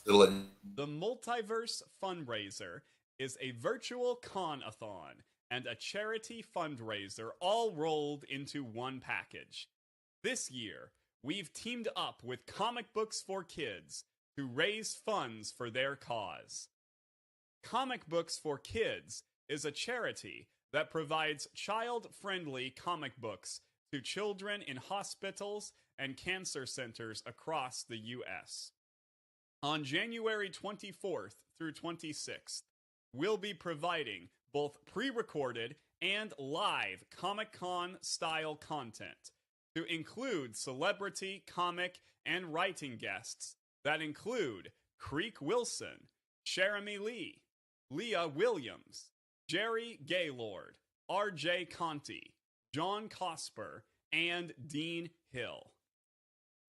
The Multiverse Fundraiser is a virtual con-a-thon and a charity fundraiser all rolled into one package. This year, we've teamed up with Comic Books for Kids to raise funds for their cause. Comic Books for Kids is a charity that provides child-friendly comic books to children in hospitals and cancer centers across the U.S. On January 24th through 26th, we'll be providing both pre-recorded and live Comic-Con style content to include celebrity, comic, and writing guests that include Creek Wilson, Jeremy Lee, Leah Williams, Jerry Gaylord, R.J. Conti, John Cosper, and Dean Hill.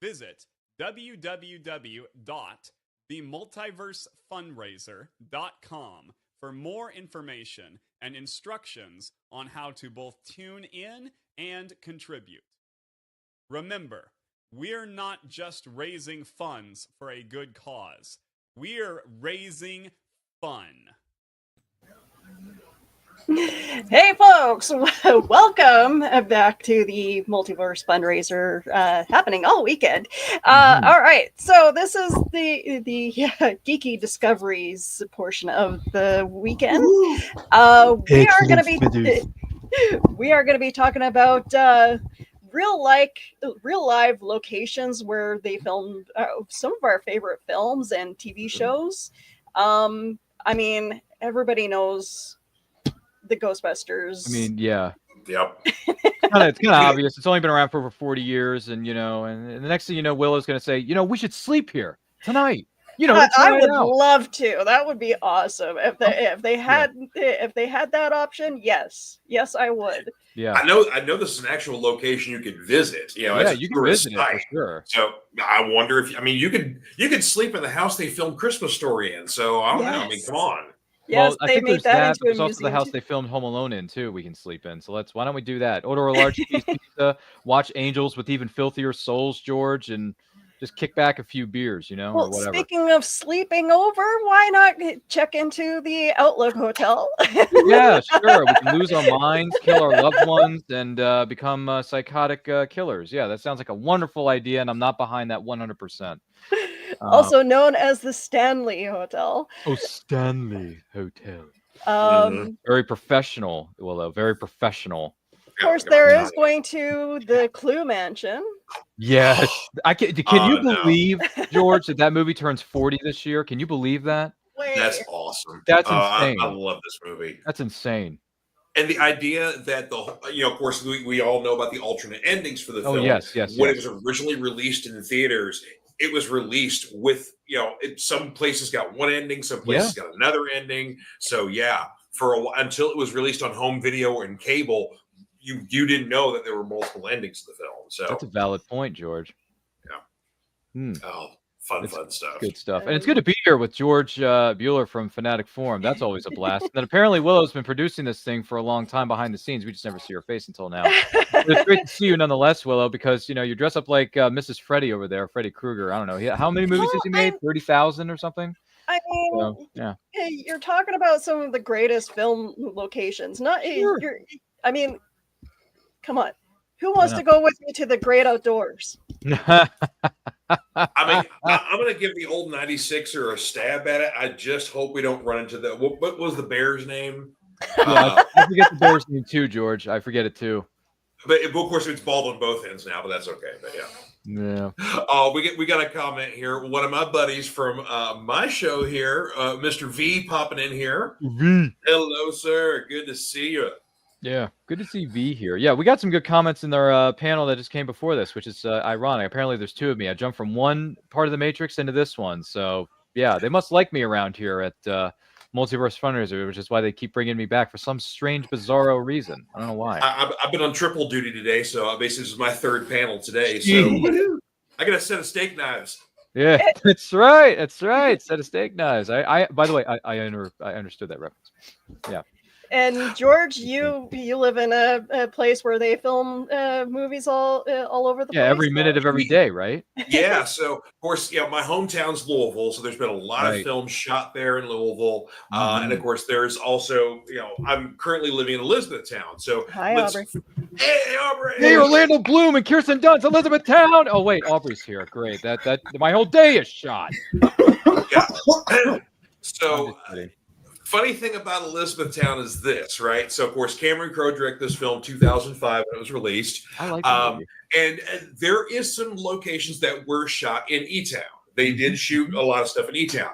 Visit www.themultiversefundraiser.com for more information and instructions on how to both tune in and contribute. Remember, we're not just raising funds for a good cause. We're raising fun. Hey folks, welcome back to the Multiverse Fundraiser happening all weekend. All right, so this is the Geeky Discoveries portion of the weekend. We are going to be talking about real live locations where they filmed some of our favorite films and TV shows. I mean, everybody knows the Ghostbusters. I mean, yeah. Yep. It's kind of obvious. It's only been around for over 40 years, and and the next thing you know, Willow's going to say, we should sleep here tonight. I would love to. That would be awesome if they had that option. Yes, I would. Yeah, I know this is an actual location you could visit. It's you can visit it for sure. So I wonder if you could sleep in the house they filmed Christmas Story in. So I don't know. I mean, come on. Yes, well, I think there's that, but there's also the house they filmed Home Alone in too. We can sleep in. So why don't we do that? Order a large cheese pizza, watch Angels with Even Filthier Souls, George, and just kick back a few beers, or whatever. Speaking of sleeping over, why not check into the Outlook Hotel? Yeah, sure. We can lose our minds, kill our loved ones, and become psychotic killers. Yeah, that sounds like a wonderful idea, and I'm not behind that 100%. Also known as the Stanley Hotel. Oh, Stanley Hotel. Very professional, Willow. Very professional. Of course, there is going to the Clue Mansion. Yes. Can you believe, George, that movie turns 40 this year? Can you believe that? That's awesome. That's insane. I love this movie. That's insane. And the idea that of course, we all know about the alternate endings for the film. Oh, yes. When it was originally released in the theaters, it was released with, some places got one ending, some places got another ending. So for a while, until it was released on home video and cable, you didn't know that there were multiple endings to the film. So that's a valid point, George. Yeah. Oh, fun stuff. Good stuff. And it's good to be here with George Bueller from Fanatic Forum. That's always a blast. And then apparently Willow's been producing this thing for a long time behind the scenes. We just never see her face until now. It's great to see you nonetheless, Willow, because you dress up like Mrs. Freddy over there, Freddy Krueger. I don't know. How many movies has he made? 30,000 or something? I mean, hey, you're talking about some of the greatest film locations. I mean, come on. Who wants to go with me to the great outdoors? I mean, I'm going to give the old 96er a stab at it. I just hope we don't run into what was the Bears' name? I forget the Bears' name too, George. I forget it too. But of course, it's bald on both ends now, but that's okay. But yeah. We got a comment here. One of my buddies from my show here, Mr. V, popping in here. V. Hello, sir. Good to see you. Yeah, good to see V here. Yeah, we got some good comments in our panel that just came before this, which is ironic. Apparently, there's two of me. I jumped from one part of the Matrix into this one. So, yeah, they must like me around here at Multiverse Fundraiser, which is why they keep bringing me back for some strange, bizarro reason. I don't know why. I've been on triple duty today, so basically this is my third panel today. So I got a set of steak knives. Yeah, that's right. That's right. Set of steak knives. By the way, I understood that reference. Yeah. And George, you live in a place where they film movies all over the place. Every minute of every day, right? Yeah, so of course, my hometown's Louisville, so there's been a lot of films shot there in Louisville, and of course, there's also, I'm currently living in Elizabethtown. So Hi, Aubrey. Hey, Aubrey. Hey, Orlando Bloom and Kirsten Dunst, Elizabethtown. Oh wait, Aubrey's here. Great. That my whole day is shot. Yeah. So. Funny thing about Elizabethtown is this, right? So, of course, Cameron Crowe directed this film 2005 when it was released. I like that movie. And there is some locations that were shot in E-Town. They did shoot a lot of stuff in E-Town.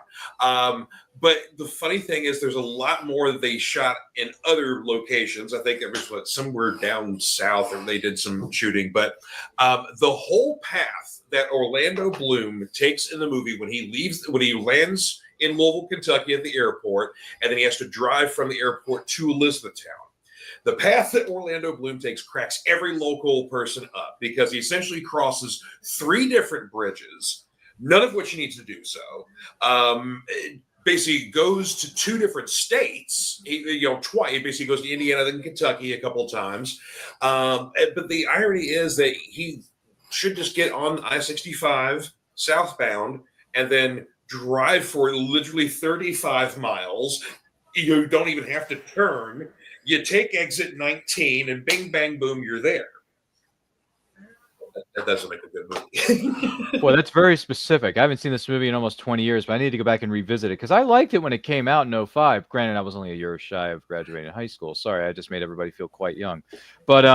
But the funny thing is there's a lot more that they shot in other locations. I think it was somewhere down south or they did some shooting. But the whole path that Orlando Bloom takes in the movie when he lands in Louisville, Kentucky at the airport, and then he has to drive from the airport to Elizabethtown. The path that Orlando Bloom takes cracks every local person up because he essentially crosses 3 different bridges, none of which he needs to do so. Basically goes to 2 different states, twice. He basically goes to Indiana, then Kentucky a couple of times. But the irony is that he should just get on I-65 southbound and then drive for literally 35 miles. You don't even have to turn. You take exit 19 and bing, bang, boom, you're there. That doesn't make a good movie. Boy, that's very specific. I haven't seen this movie in almost 20 years, but I need to go back and revisit it because I liked it when it came out in 2005. Granted, I was only a year shy of graduating high school. Sorry, I just made everybody feel quite young. But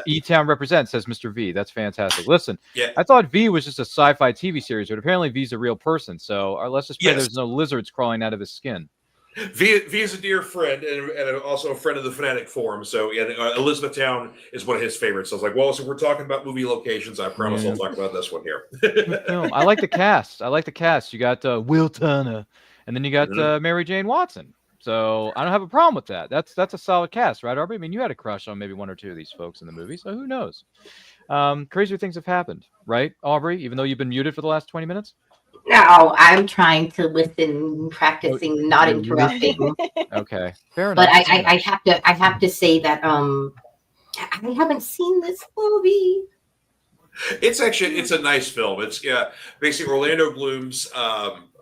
E-Town represents, says Mr. V. That's fantastic. Listen, I thought V was just a sci-fi TV series, but apparently V's a real person. So let's just pray there's no lizards crawling out of his skin. V is a dear friend and also a friend of the Fanatic Forum. So Elizabethtown is one of his favorites. So I was like, well, so we're talking about movie locations. I promise I'll talk about this one here. I like the cast. You got Will Turner, and then you got Mary Jane Watson. So I don't have a problem with that. That's a solid cast, right, Aubrey? I mean, you had a crush on maybe 1 or 2 of these folks in the movie, so who knows? Crazier things have happened, right, Aubrey? Even though you've been muted for the last 20 minutes? No, I'm trying to listen, practicing not interrupting. Okay, fair enough. But I have to say that I haven't seen this movie. It's a nice film. It's basically Orlando Bloom's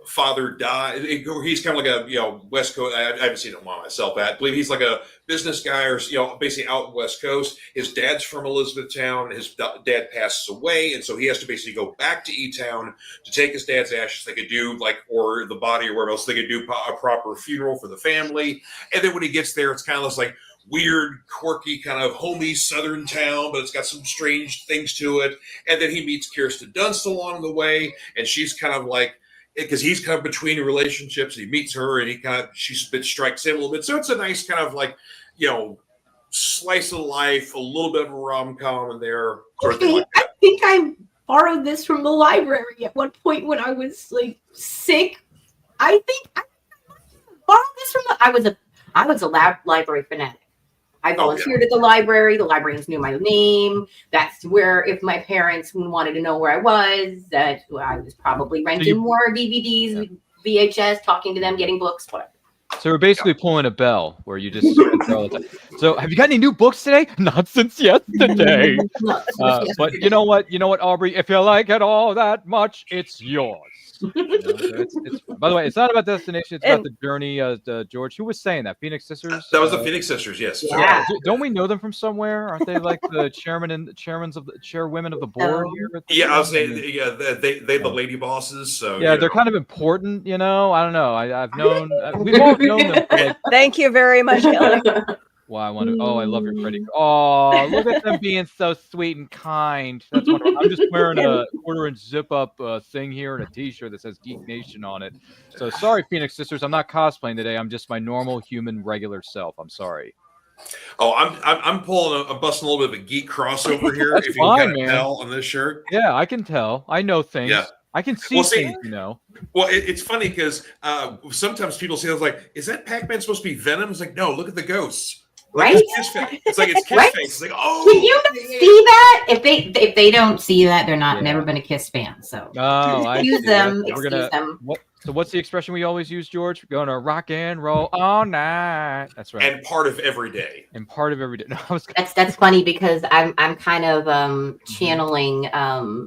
father died. He's kind of like a West Coast. I haven't seen it myself. I believe he's like a business guy or basically out in West Coast. His dad's from Elizabethtown. His dad passes away, and so he has to basically go back to E-Town to take his dad's ashes. They could do or the body or whatever else. They could do a proper funeral for the family. And then when he gets there, it's kind of this weird, quirky, kind of homey Southern town, but it's got some strange things to it. And then he meets Kirsten Dunst along the way, and she's kind of because he's kind of between relationships. He meets her, and she strikes him a little bit. So it's a nice kind of slice of life, a little bit of a rom-com in there. Okay, I think I borrowed this from the library at one point when I was sick. I think I borrowed this from I was a library fanatic. I volunteered at the library. The librarians knew my name. That's where, if my parents wanted to know where I was, that I was probably renting more DVDs, VHS, talking to them, getting books, whatever. So we're basically pulling a Bell where you just all the time. So have you got any new books today? Not since yesterday. But you know what, Aubrey? If you like it all that much, it's yours. By the way, it's not about destination; it's about the journey. George, who was saying that? Phoenix Sisters. That was the Phoenix Sisters. Yes. Yeah. Don't we know them from somewhere? Aren't they like the chairwomen of the board here? I was saying, they the lady bosses. So they're kind of important. I don't know. I've known. We've all known them. Thank you very much, Kelly. Well, I love your Freddie. Oh, look at them being so sweet and kind. That's wonderful. I'm just wearing a 1/4-inch zip-up thing here and a T-shirt that says Geek Nation on it. So sorry, Phoenix Sisters. I'm not cosplaying today. I'm just my normal human, regular self. I'm sorry. Oh, I'm pulling busting a little bit of a geek crossover here. That's if you fine, can tell on this shirt. Yeah, I can tell. I know things. Yeah. I can see things, Well, it's funny because sometimes people say, "Is that Pac-Man supposed to be Venom?" It's like, no, look at the ghosts. Like Right? Kiss face. It's like it's Kiss Right? face. It's like, oh, Can you not see that? If they don't see that, they're not Yeah. never been a Kiss fan. So Oh, I excuse see. them. We're Excuse gonna them. So what's the expression we always use, George? We're gonna rock and roll all night. That's right. and part of every day. And part of every day. No, I was That's funny because I'm kind of channeling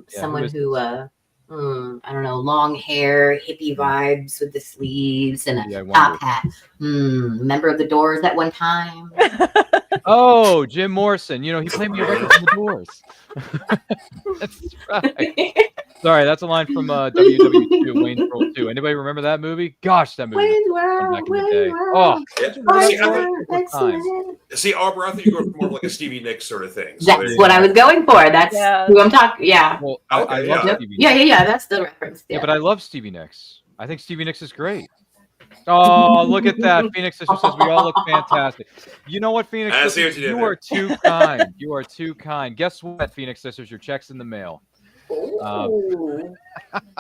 someone who I don't know, long hair, hippie vibes with the sleeves and Yeah, I a wonder. top hat. Member of the Doors at one time. Oh, Jim Morrison. You know, he played me a record from the Doors. That's right. Sorry, that's a line from WW2, Wayne's World 2. Anybody remember that movie? Gosh, that movie Wayne's was back World, in the day. Wayne's World. Oh, Excellent. See, Aubrey, I thought you were going for more of like a Stevie Nicks sort of thing. So That's there what you I go. was going for. That's Yeah. who I'm talking. Yeah. well, Okay, I love yeah. Stevie Yeah, Nicks. yeah. That's the reference. Yeah, but I love Stevie Nicks. I think Stevie Nicks is great. Oh, look at that. Phoenix Sister says we all look fantastic. You know what, Phoenix I see Sisters? what you did You there. are too kind. You are too kind. Guess what, Phoenix Sisters? Your check's in the mail. Ooh.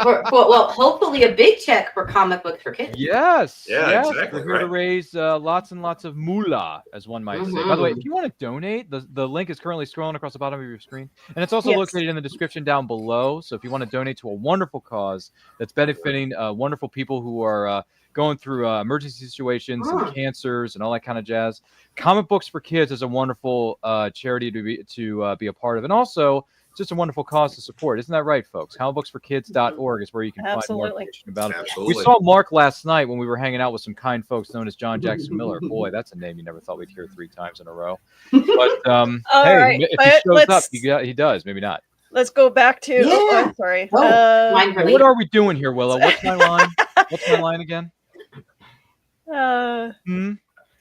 Well, hopefully a big check for comic books for kids. Yes. Yeah, yes. exactly, We're here to right. raise lots and lots of moolah, as one might say. By the way, Mhm. if you want to donate, the link is currently scrolling across the bottom of your screen. And it's also Yes. located in the description down below. So if you want to donate to a wonderful cause that's benefiting wonderful people who are going through emergency situations and cancers and all that kind of jazz. Comic Books for Kids is a wonderful charity to be a part of. And also, it's just a wonderful cause to support. Isn't that right, folks? Comicbooksforkids.org is where you can find more Absolutely. information about it. Absolutely. We saw Mark last night when we were hanging out with some kind folks known as John Jackson Miller. Boy, that's a name you never thought we'd hear 3 times in a row. But All hey, right, if he but shows up, let's- he does. Maybe not. Let's go back to. Oh, Yeah. I'm sorry. Mine for What later. are we doing here, Willow? What's my line? What's my line again?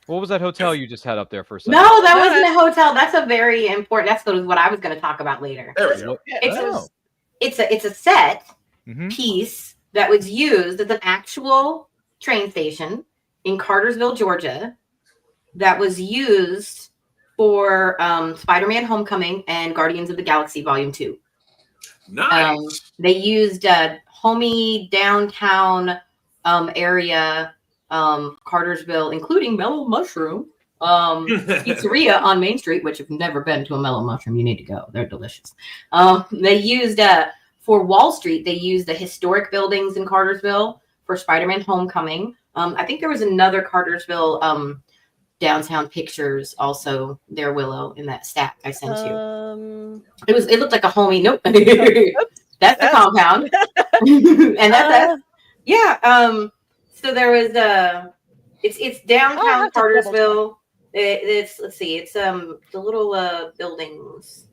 What was that hotel you just had up there for a second? No, that wasn't a hotel. That's a very important. That's what I was going to talk about later. There we go. It's a set Mhm. piece that was used as an actual train station in Cartersville, Georgia, that was used for Spider-Man: Homecoming and Guardians of the Galaxy Volume 2. Nice. They used a homey downtown area, Cartersville, including Mellow Mushroom pizzeria on Main Street, which if you've never been to a Mellow Mushroom, you need to go. They're delicious. They used for Wall Street, they used the historic buildings in Cartersville for Spider-Man: Homecoming. I think there was another Cartersville downtown pictures also there, Willow, in that stack I sent you. It looked like a homey. Nope. That's the compound. And that's yeah. So there was it's downtown Cartersville. It's let's see, it's the little buildings.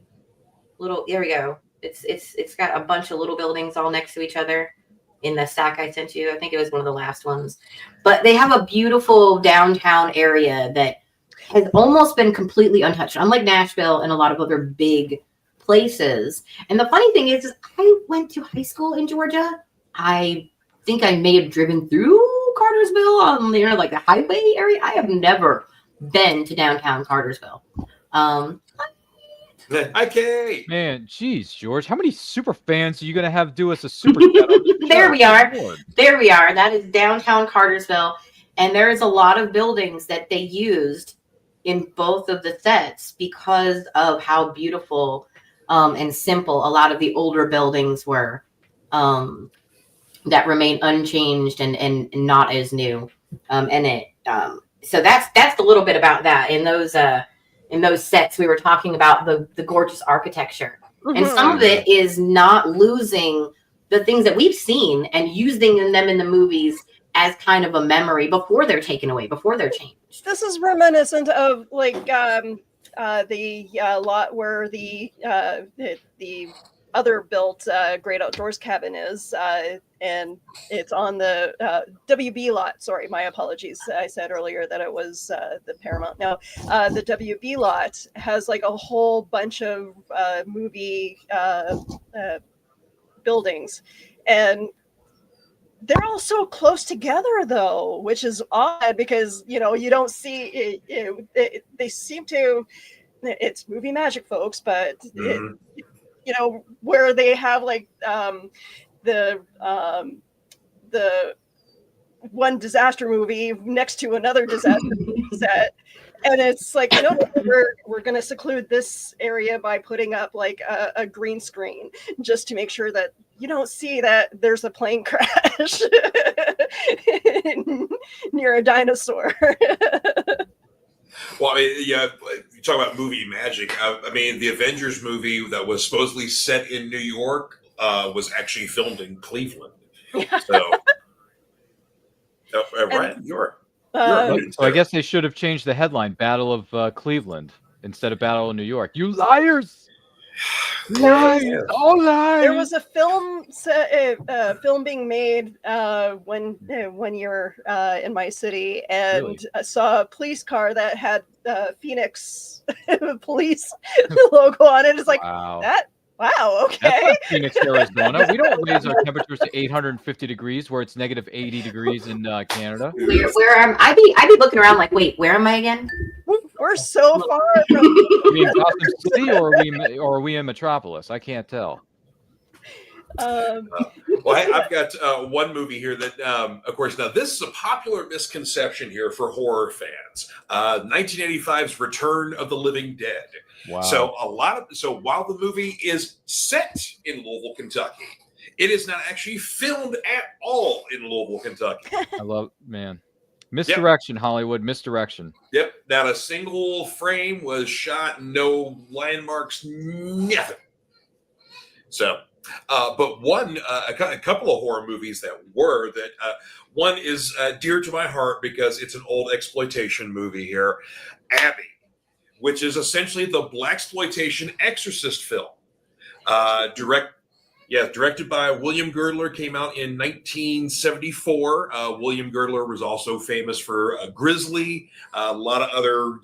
There we go. It's got a bunch of little buildings all next to each other in the stack I sent you. I think it was one of the last ones. But they have a beautiful downtown area that has almost been completely untouched, unlike Nashville and a lot of other big places. And the funny thing is I went to high school in Georgia. I think I may have driven through Cartersville on like the highway area. I have never been to downtown Cartersville. Okay. Man, geez, George, how many super fans are you gonna have do us a super chat? There we are. There we are. That is downtown Cartersville, and there is a lot of buildings that they used in both of the sets because of how beautiful and simple a lot of the older buildings were. That remain unchanged and not as new. So that's a little bit about that. In those sets, we were talking about the gorgeous architecture. And some of it is not losing the things that we've seen and using them in the movies as kind of a memory before they're taken away, before they're changed. This is reminiscent of like the lot where the other built Great Outdoors cabin is, and it's on the WB lot. Sorry, my apologies. I said earlier that it was the Paramount. No, the WB lot has like a whole bunch of movie buildings, and they're all so close together though, which is odd because you don't see it. They seem to. It's movie magic, folks, but where they have like the one disaster movie next to another disaster movie set, And it's like, no, we're going to seclude this area by putting up like a green screen just to make sure that you don't see that there's a plane crash near a dinosaur. Well, I mean, yeah, you talk about movie magic. I mean, the Avengers movie that was supposedly set in New York was actually filmed in Cleveland. So, right, you're so I guess they should have changed the headline: "Battle of Cleveland" instead of "Battle of New York." You liars! Lies! All lies! There was a film being made when you're in my city, and Really? I saw a police car that had Phoenix police logo on it. It's like that. Wow. Okay. That's not Phoenix, Arizona. We don't raise our temperatures to 850 degrees where it's negative 80 degrees in Canada. Where am I? Be looking around like, wait, where am I again? We're so far from. You mean Gotham City, or are we in Metropolis? I can't tell. Well, I've got one movie here that, of course, now this is a popular misconception here for horror fans. 1985's Return of the Living Dead. Wow. So while the movie is set in Louisville, Kentucky, it is not actually filmed at all in Louisville, Kentucky. I love, man. Misdirection, yep. Hollywood, misdirection. Yep. Not a single frame was shot, no landmarks, nothing. So, but a couple of horror movies that one is dear to my heart because it's an old exploitation movie here, Abby, which is essentially the blaxploitation Exorcist film. Directed by William Girdler, came out in 1974. William Girdler was also famous for Grizzly, a lot of other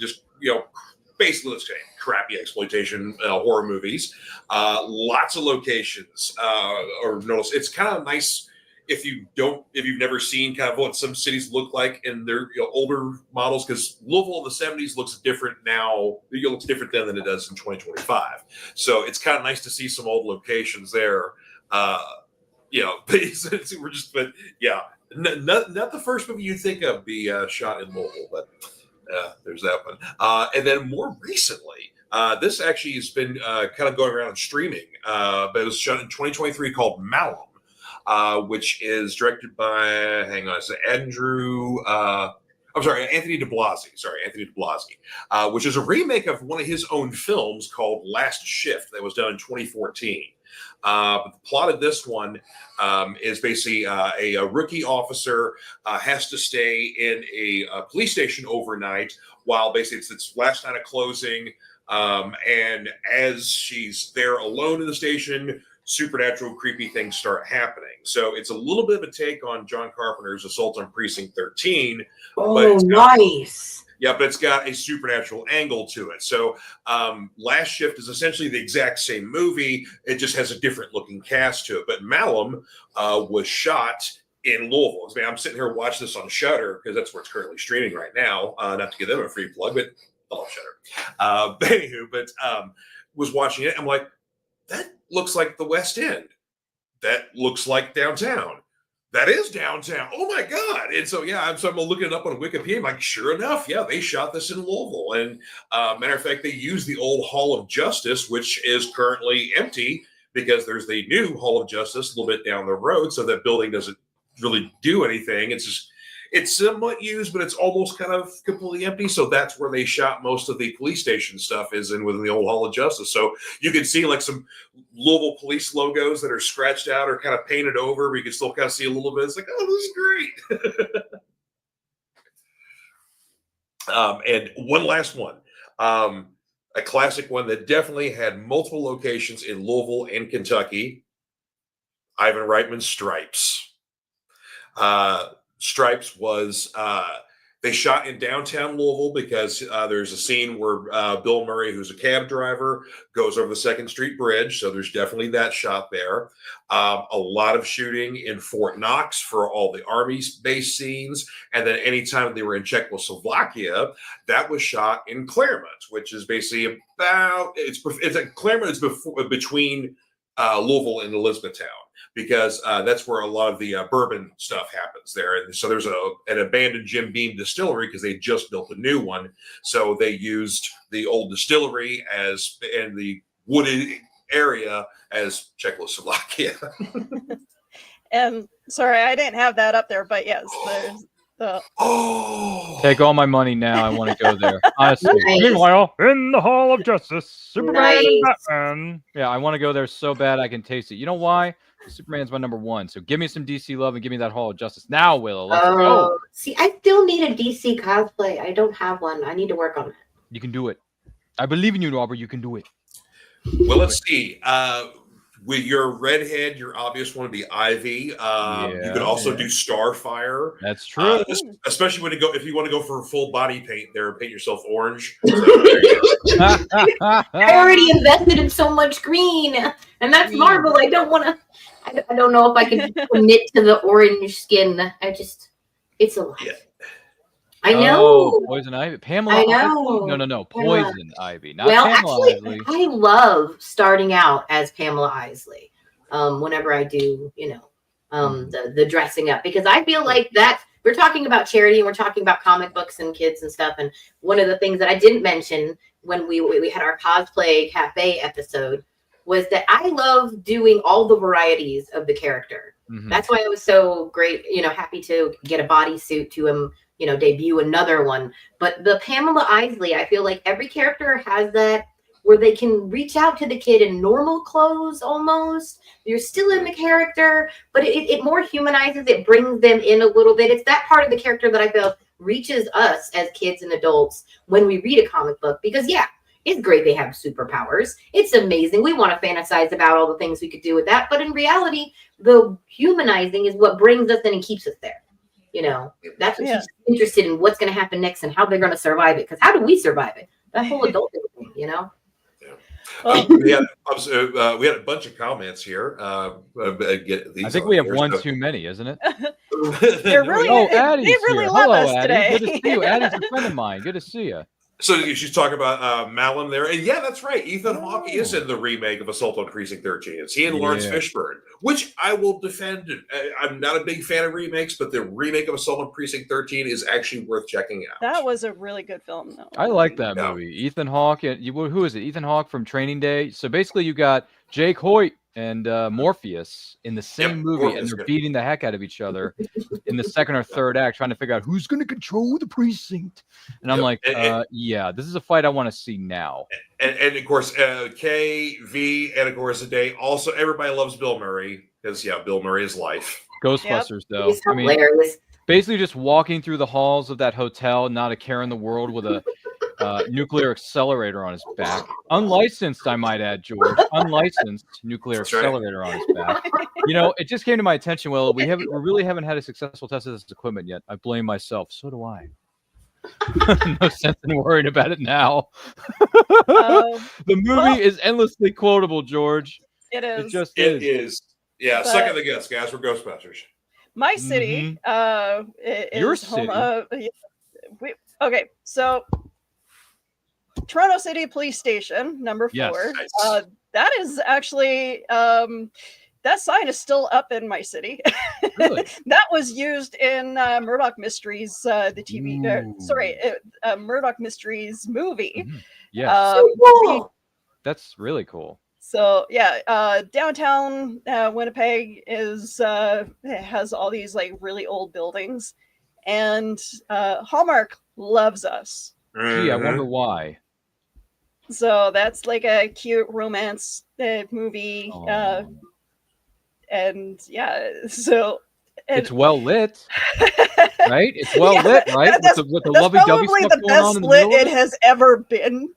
basically let's say crappy exploitation horror movies. Lots of locations. Or notice it's kind of nice if you've never seen kind of what some cities look like in their older models, because Louisville in the 70s looks different now. It looks different then than it does in 2025. So it's kind of nice to see some old locations there. Not the first movie you'd think of be shot in Louisville, but there's that one. And then more recently, this actually has been kind of going around and streaming, but it was shot in 2023 called Malum. Which is directed by, Anthony DiBlasi, which is a remake of one of his own films called Last Shift that was done in 2014. But the plot of this one is basically a rookie officer has to stay in a police station overnight while basically it's its last night of closing. And as she's there alone in the station, supernatural, creepy things start happening. So it's a little bit of a take on John Carpenter's Assault on Precinct 13. Oh, nice. Yeah, but it's got a supernatural angle to it. So Last Shift is essentially the exact same movie. It just has a different looking cast to it. But Malum was shot in Louisville. I mean, I'm sitting here watching this on Shudder because that's where it's currently streaming right now. Not to give them a free plug, but I love Shudder. But anywho, was watching it. I'm like, that looks like the West End. That looks like downtown. That is downtown. Oh my God. And so, I'm looking it up on Wikipedia. I'm like, sure enough, they shot this in Louisville. And matter of fact, they used the old Hall of Justice, which is currently empty because there's the new Hall of Justice a little bit down the road. So that building doesn't really do anything. It's somewhat used, but it's almost kind of completely empty. So that's where they shot most of the police station stuff is within the old Hall of Justice. So you can see like some Louisville police logos that are scratched out or kind of painted over, but you can still kind of see a little bit. It's like, oh, this is great. And one last one, a classic one that definitely had multiple locations in Louisville and Kentucky, Ivan Reitman's Stripes. Stripes was they shot in downtown Louisville because there's a scene where Bill Murray, who's a cab driver, goes over the 2nd Street Bridge. So there's definitely that shot there. A lot of shooting in Fort Knox for all the Army base scenes. And then anytime they were in Czechoslovakia, that was shot in Claremont, which is basically Claremont is between Louisville and Elizabethtown. because that's where a lot of the bourbon stuff happens there. And so there's an abandoned Jim Beam distillery because they just built a new one. So they used the old distillery and the wooded area as Czechoslovakia. And sorry, I didn't have that up there, but yes, there's the. Oh, Take all my money now. I want to go there. Honestly. Nice. Meanwhile, in the Hall of Justice, Superman and Nice. Batman. Yeah, I want to go there so bad I can taste it. You know why? Superman's my number one. So give me some DC love and give me that Hall of Justice now, Willow. Let's go. See, I still need a DC cosplay. I don't have one. I need to work on it. You can do it. I believe in you, Robert. You can do it. well, let's see. With your redhead, your obvious one would be Ivy. You could also do Starfire. That's true. Especially if you want to go for full body paint there, paint yourself orange. So, there you go. I already invested in so much green, and that's Marvel. I don't want to. I don't know if I can commit to the orange skin. It's a lot. Yeah. I know. Poison Ivy. Pamela I know. Ivy? No. Poison Ivy. Not Well, Pamela actually, Isley. I love starting out as Pamela Isley. Whenever I do, the dressing up, because I feel like that we're talking about charity and we're talking about comic books and kids and stuff. And one of the things that I didn't mention when we had our cosplay cafe episode was that I love doing all the varieties of the character. Mhm. That's why I was so great, happy to get a bodysuit to debut another one. But the Pamela Isley, I feel like every character has that where they can reach out to the kid in normal clothes almost. You're still in the character, but it more humanizes, it brings them in a little bit. It's that part of the character that I feel reaches us as kids and adults when we read a comic book. Because, yeah, it's great they have superpowers. It's amazing. We want to fantasize about all the things we could do with that. But in reality, the humanizing is what brings us in and keeps us there. That's what keeps us interested in what's going to happen next and how they're going to survive it. Because how do we survive it? That whole adult thing, we had a bunch of comments here. I think we have one too many, isn't it? They're really, Addie's they really here. love Hello, us Addie. today. Good to see you. Addie's a friend of mine. Good to see you. So she's talking about Malin there. And yeah, that's right. Ethan Hawke is in the remake of Assault on Precinct 13. It's he and Lawrence Fishburne, which I will defend. I'm not a big fan of remakes, but the remake of Assault on Precinct 13 is actually worth checking out. That was a really good film, though. I like that movie. Ethan Hawke. Who is it? Ethan Hawke from Training Day. So basically you got Jake Hoyt and Morpheus in the same movie, Morpheus, and they're beating the heck out of each other in the second or third act, trying to figure out who's going to control the precinct. And I'm like, yeah, this is a fight I want to see now. And of course, K, V, and of course, Day. Also, everybody loves Bill Murray because, Bill Murray is life. Ghostbusters, though. He's hilarious. Basically just walking through the halls of that hotel, not a care in the world, with a nuclear accelerator on his back. Unlicensed, I might add, George. Unlicensed nuclear accelerator on his back. It just came to my attention. Well, we really haven't had a successful test of this equipment yet. I blame myself. So do I. No sense in worrying about it now. The movie is endlessly quotable, George. It is. It just It is. is. Yeah, But- second the guess, guys. We're Ghostbusters. My city is Your home city? okay, so Toronto City Police Station, number 4. Yes. Nice. That is actually that sign is still up in my city. Really? That was used in Murdoch Mysteries, the TV. Murdoch Mysteries movie. Mhm. Yeah, So cool. that's really cool. So yeah, downtown Winnipeg has all these like really old buildings, and Hallmark loves us. Gee, I wonder why. So that's like a cute romance movie, and yeah, so It's well lit, right? It's well lit, right? That's with the that's lovey-dovey probably stuff the going on best in the lit middle of it has ever been.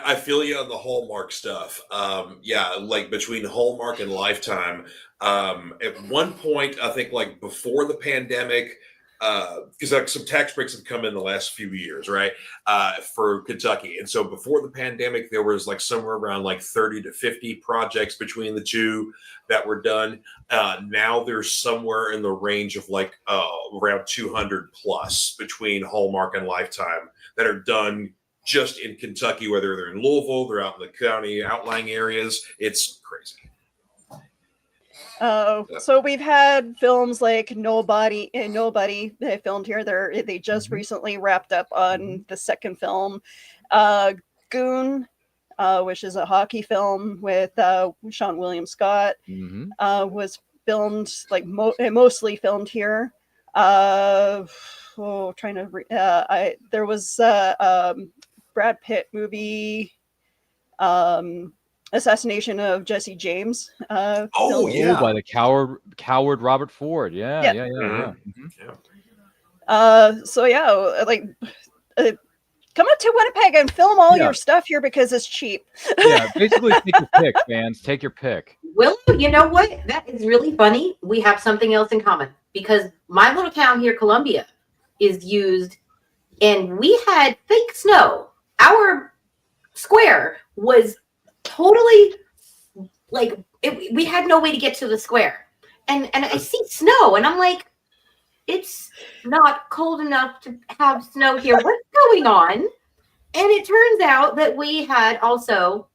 I feel you on the Hallmark stuff. Like between Hallmark and Lifetime. At one point, I think like before the pandemic, because like some tax breaks have come in the last few years, right? For Kentucky. And so before the pandemic, there was like somewhere around like 30 to 50 projects between the two that were done. Now there's somewhere in the range of like around 200 plus between Hallmark and Lifetime that are done just in Kentucky, whether they're in Louisville, they're out in the county outlying areas. It's crazy. So we've had films like Nobody they filmed here. They just recently wrapped up on the second film. Goon, which is a hockey film with Sean William Scott, was filmed mostly filmed here. There was Brad Pitt movie, Assassination of Jesse James. By the coward Robert Ford. Yeah. Come up to Winnipeg and film all your stuff here because it's cheap. Basically take your pick, fans. Take your pick. Willow, you know what? That is really funny. We have something else in common because my little town here, Columbia, is used, and we had fake snow. Our square was totally we had no way to get to the square. And I see snow, and I'm like, it's not cold enough to have snow here. What's going on? And it turns out that we had also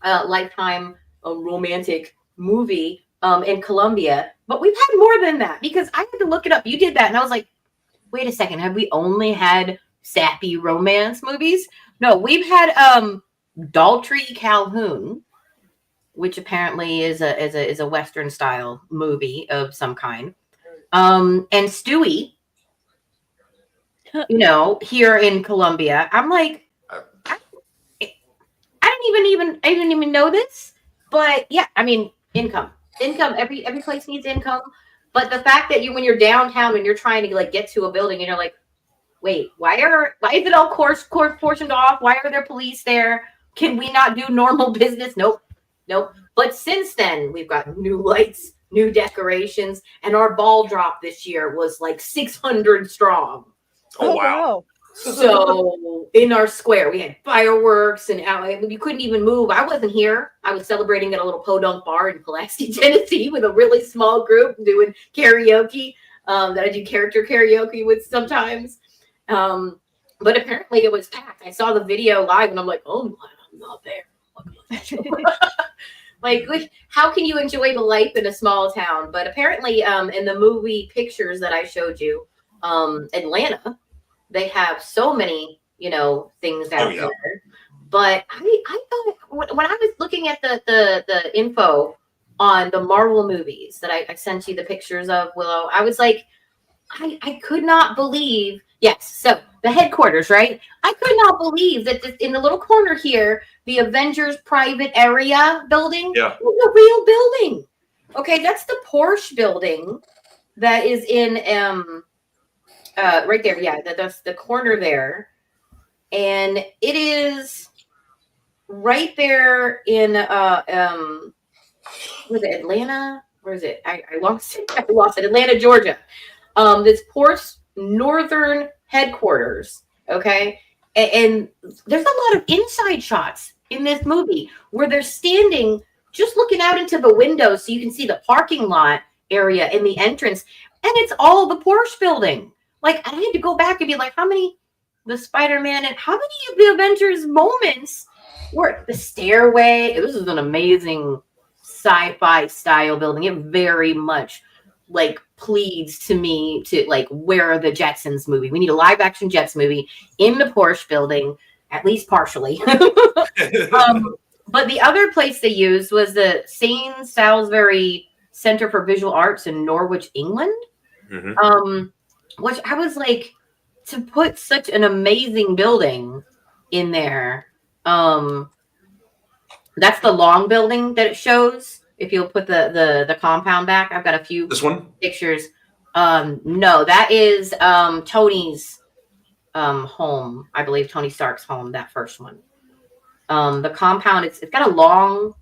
a Lifetime romantic movie in Columbia, but we've had more than that because I had to look it up. You did that, and I was like, wait a second, have we only had sappy romance movies? No, we've had Daltrey Calhoun, which apparently is a Western style movie of some kind. And Stewie, here in Columbia. I'm like, I didn't even know this, but yeah, I mean, income. Every place needs income. But the fact that when you're downtown and you're trying to get to a building and you're like, wait, why is it all course portioned off? Why are there police there? Can we not do normal business? Nope. But since then, we've got new lights, new decorations, and our ball drop this year was 600 strong. Oh, wow. So in our square, we had fireworks, and you couldn't even move. I wasn't here. I was celebrating at a little podunk bar in Pulaski, Tennessee, with a really small group doing karaoke that I do character karaoke with sometimes. But apparently it was packed. I saw the video live, and I'm like, oh, I'm not there. How can you enjoy the life in a small town? But apparently, in the movie pictures that I showed you, Atlanta, they have so many, things out there. But I thought when I was looking at the info on the Marvel movies that I sent you the pictures of, Willow, I was like, I could not believe. Yes, so the headquarters, right? I could not believe that in the little corner here, the Avengers private area building was a real building. Okay, that's the Porsche building that is in right there. Yeah, that's the corner there. And it is right there in was it Atlanta? Where is it? I lost it. Atlanta, Georgia. This Porsche northern headquarters. Okay. And there's a lot of inside shots in this movie where they're standing just looking out into the windows so you can see the parking lot area in the entrance. And it's all the Porsche building. I had to go back and be like, how many the Spider-Man and how many of the Avengers moments were the stairway? This is an amazing sci-fi style building. It very much pleads to me to where are the Jetsons movie? We need a live action Jets movie in the Porsche building, at least partially. But the other place they used was the St. Salisbury Center for Visual Arts in Norwich, England. Which I was like, to put such an amazing building in there. That's the long building that it shows. If you'll put the compound back, I've got a few pictures. No, that is Tony's home. I believe Tony Stark's home, that first one. The compound, it's got a long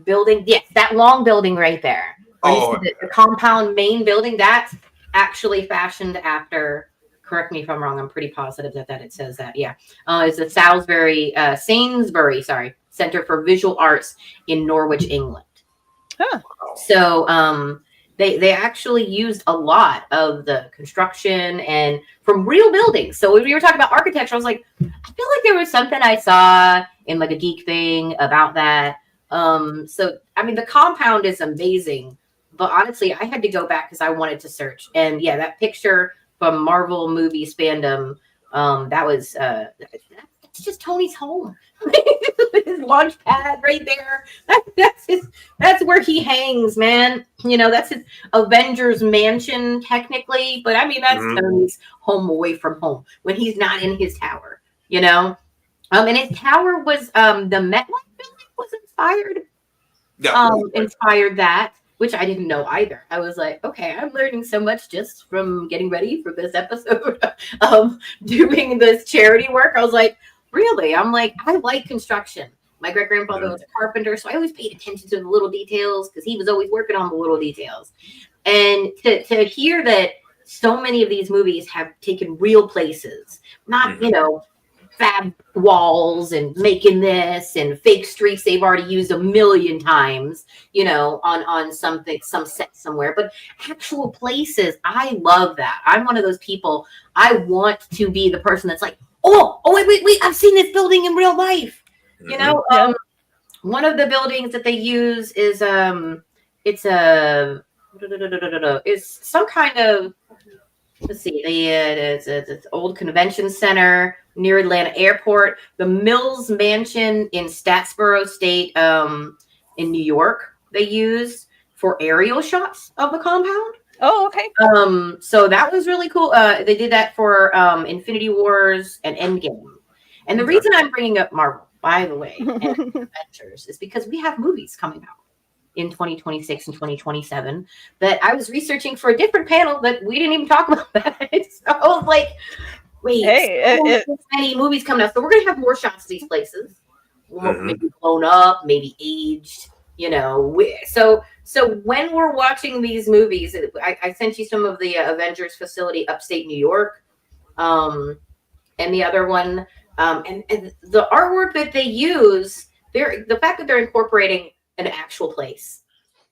building. Yes, that long building right there. The compound main building, that's actually fashioned after, correct me if I'm wrong, I'm pretty positive that it says that. Yeah. It's the Salisbury Center for Visual Arts in Norwich, England. Huh. So they actually used a lot of the construction and from real buildings. So when we were talking about architecture, I was like, I feel like there was something I saw in a geek thing about that. So I mean, the compound is amazing, But honestly, I had to go back because I wanted to search. And yeah, that picture from Marvel movie fandom, that was that's just Tony's home. His launch pad right there. That's where he hangs, man. That's his Avengers mansion, technically. But I mean, that's Tony's home away from home when he's not in his tower, And his tower was the MetLife building was inspired. Inspired that, which I didn't know either. I was like, okay, I'm learning so much just from getting ready for this episode of doing this charity work. I was like, really? I'm like, I like construction. My great-grandfather was a carpenter, so I always paid attention to the little details because he was always working on the little details. And to hear that so many of these movies have taken real places, not, fab walls and making this and fake streets they've already used a million times, on some set somewhere, but actual places. I love that. I'm one of those people. I want to be the person that's like, oh, wait, I've seen this building in real life. One of the buildings that they use is it's some kind of, let's see, it's an old convention center near Atlanta Airport. The Mills Mansion in Statsboro State, in New York, they use for aerial shots of the compound. Oh, okay. So that was really cool. They did that for Infinity Wars and Endgame. And the reason I'm bringing up Marvel, by the way, and Avengers, is because we have movies coming out in 2026 and 2027 that I was researching for a different panel that we didn't even talk about that. So I was like, wait, so many movies coming out. So we're going to have more shots of these places. Maybe blown up, maybe aged, So when we're watching these movies, I sent you some of the Avengers facility, upstate New York, and the other one, and the artwork that they use, the fact that they're incorporating an actual place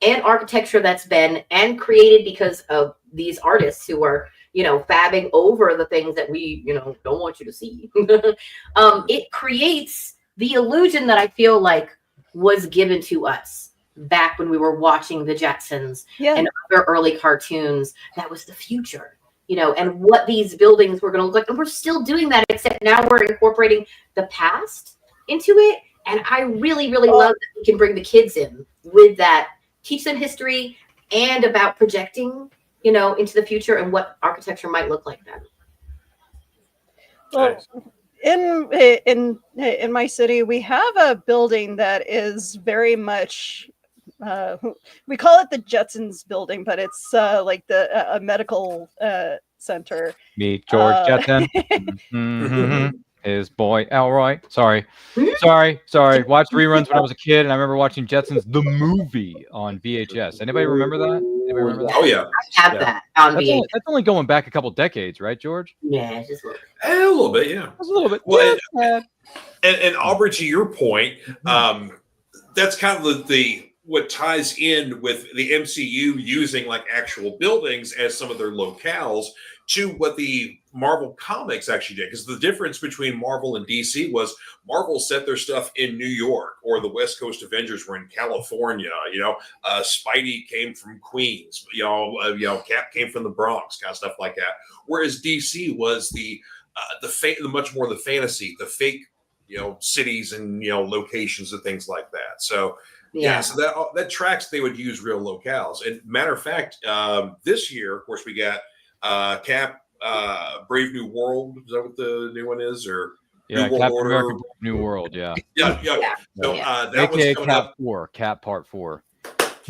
and architecture that's been and created because of these artists who are, fabbing over the things that we, don't want you to see. It creates the illusion that I feel like was given to us back when we were watching the Jetsons and other early cartoons. That was the future, and what these buildings were going to look like. And we're still doing that, except now we're incorporating the past into it. And I really, really love that we can bring the kids in with that, teach them history and about projecting, into the future and what architecture might look like then. Well, in my city, we have a building that is very much, we call it the Jetsons building, but it's like a medical center. Meet George Jetson. His boy Elroy. Sorry. Watched reruns when I was a kid, and I remember watching Jetsons the movie on VHS. Anybody remember that? Oh yeah, I have that on VHS. That's only going back a couple decades, right, George? Yeah, just a little bit. Yeah, just a little bit. Well, and Aubrey, to your point, that's kind of the what ties in with the MCU using like actual buildings as some of their locales to what the Marvel comics actually did. Because the difference between Marvel and DC was Marvel set their stuff in New York, or the West Coast Avengers were in California. Spidey came from Queens. Cap came from the Bronx, kind of stuff like that. Whereas DC was the much more the fantasy, the fake, cities and locations and things like that. So. Yeah, so that tracks. They would use real locales. And matter of fact, this year, of course, we got Cap, Brave New World. Is that what the new one is? Or New World Order? America, New World. Yeah. So that was coming Cap up. 4, Cap Part 4.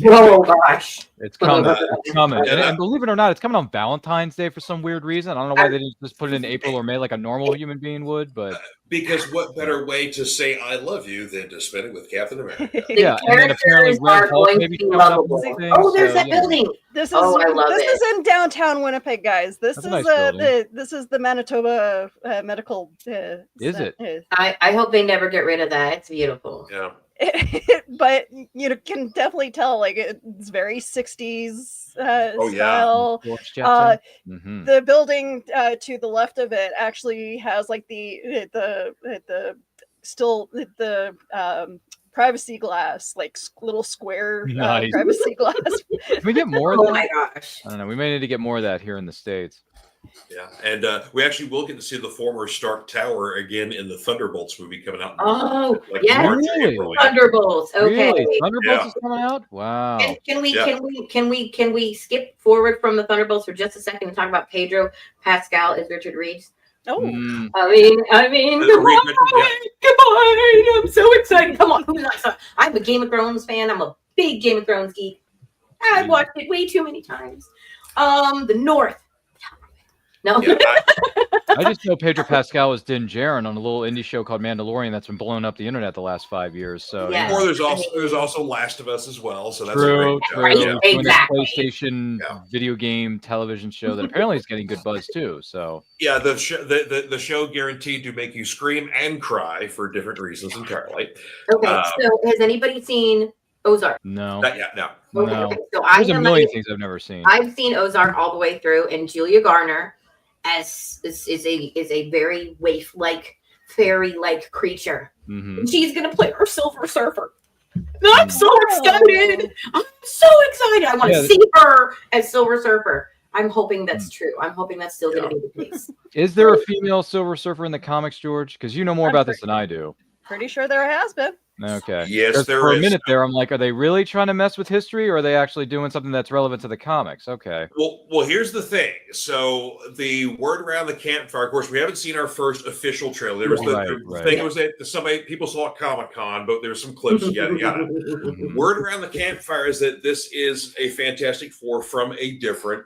Oh gosh, it's coming. It's coming. And believe it or not, it's coming on Valentine's Day for some weird reason. I don't know why they didn't just put it in April or May like a normal human being would, but because what better way to say I love you than to spend it with Captain America? Yeah, and then apparently Red Hulk maybe coming up with things, oh, there's that building. This is I love this is in downtown Winnipeg, guys. This That's is a nice this is the Manitoba Medical. Is it? I hope they never get rid of that. It's beautiful. Yeah. But you can definitely tell, like, it's very 60s style. The building to the left of it actually has like the privacy glass, like little square Nice. privacy glass. Can we get more of Oh that? my gosh. I don't know. We may need to get more of that here in the States. Yeah, and we actually will get to see the former Stark Tower again in the Thunderbolts movie coming out. Oh, like yes. March, Really? April. Thunderbolts. Okay. Really? Thunderbolts Yeah. is coming out? Wow. Can we skip forward from the Thunderbolts for just a second and talk about Pedro Pascal as Richard Reeves? Oh, Mm. I mean, come on, I'm so excited. Come on, who's not excited? I'm a Game of Thrones fan. I'm a big Game of Thrones geek. I've watched it way too many times. The North. No. Yeah, I just know Pedro Pascal was Din Djarin on a little indie show called Mandalorian that's been blowing up the internet the last 5 years. So Yeah. or there's also Last of Us as well. So that's a true, great show. true. Right, He's doing this exactly. PlayStation Yeah. video game television show that apparently is getting good buzz too. So Yeah, the show guaranteed to make you scream and cry for different reasons entirely. Okay, so has anybody seen Ozark? no, Not yet, no. Okay, no. okay, so There's a million things I've never seen. I've seen Ozark all the way through, and Julia Garner as is a very waif-like, fairy-like creature. Mhm. And she's gonna play her Silver Surfer. And I'm so excited! I'm so excited! I want to Yeah. see her as Silver Surfer. I'm hoping that's true. I'm hoping that's still gonna be the case. Is there a female Silver Surfer in the comics, George? Because you know more I'm about this than I do. pretty sure there has been. Okay. Yes, 'Cause there for is. a minute there, I'm like, are they really trying to mess with history, or are they actually doing something that's relevant to the comics? Okay. Well, here's the thing. So the word around the campfire, of course, we haven't seen our first official trailer. There was the thing was that people saw at Comic-Con, but there's some clips, yada yada. Mhm. Word around the campfire is that this is a Fantastic Four from a different,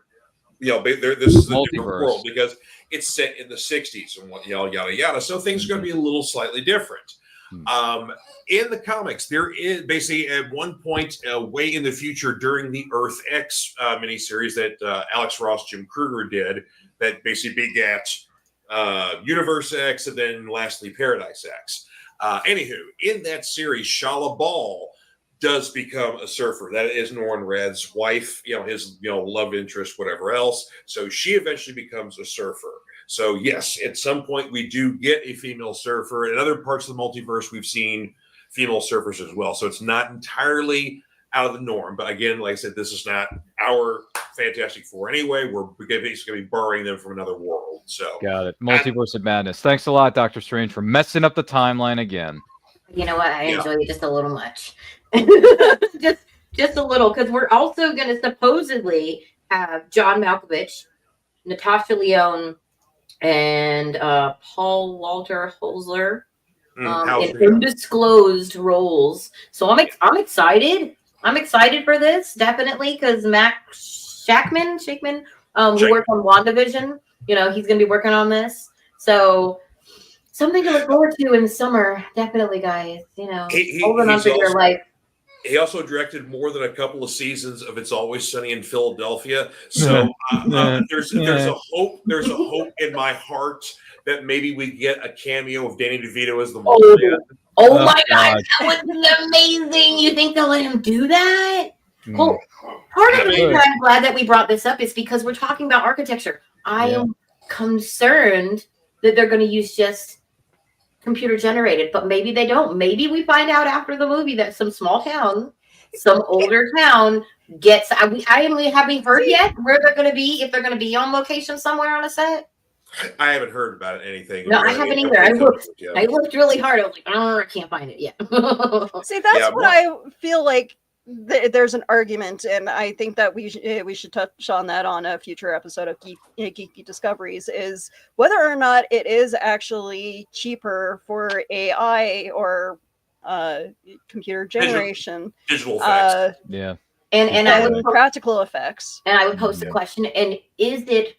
this is a different Multiverse. world because it's set in the 60s and yada yada. So things are going to be a little slightly different. In the comics, there is basically at one point, way in the future during the Earth X miniseries that Alex Ross, Jim Kruger did, that basically begat Universe X and then lastly Paradise X. Anywho, in that series, Shala Ball does become a surfer. That is Norrin Red's wife, his love interest, whatever else. So she eventually becomes a surfer. So yes, at some point we do get a female surfer. In other parts of the multiverse, we've seen female surfers as well. So it's not entirely out of the norm. But again, like I said, this is not our Fantastic Four anyway. We're basically going to be borrowing them from another world. So Got it. Multiverse of Madness. Thanks a lot, Doctor Strange, for messing up the timeline again. You know what? I enjoy it just a little much. just a little, because we're also going to supposedly have John Malkovich, Natasha Lyonne, and Paul Walter Holzler in undisclosed roles. So I'm excited. I'm excited for this, definitely, because Mac Shackman, who worked on WandaVision, he's going to be working on this. So something to look forward to in the summer, definitely, guys. Holding on for your life. He also directed more than a couple of seasons of It's Always Sunny in Philadelphia. So there's a hope. There's a hope in my heart that maybe we get a cameo of Danny DeVito as the Wolfman. Oh my God, that would be amazing! You think they'll let him do that? Well, part of the reason I'm glad that we brought this up is because we're talking about architecture. I am concerned that they're going to use just computer generated, but maybe they don't. Maybe we find out after the movie that some small town, some older town gets. Have we heard yet where they're going to be? If they're going to be on location somewhere on a set? I haven't heard about anything. No, I haven't either. I looked really hard. I was like, I can't find it yet. See, that's what I feel like. There's an argument, and I think that we should touch on that on a future episode of Geeky Discoveries, is whether or not it is actually cheaper for AI or computer generation, digital effects, and I would practical effects. And I would pose the question: and is it,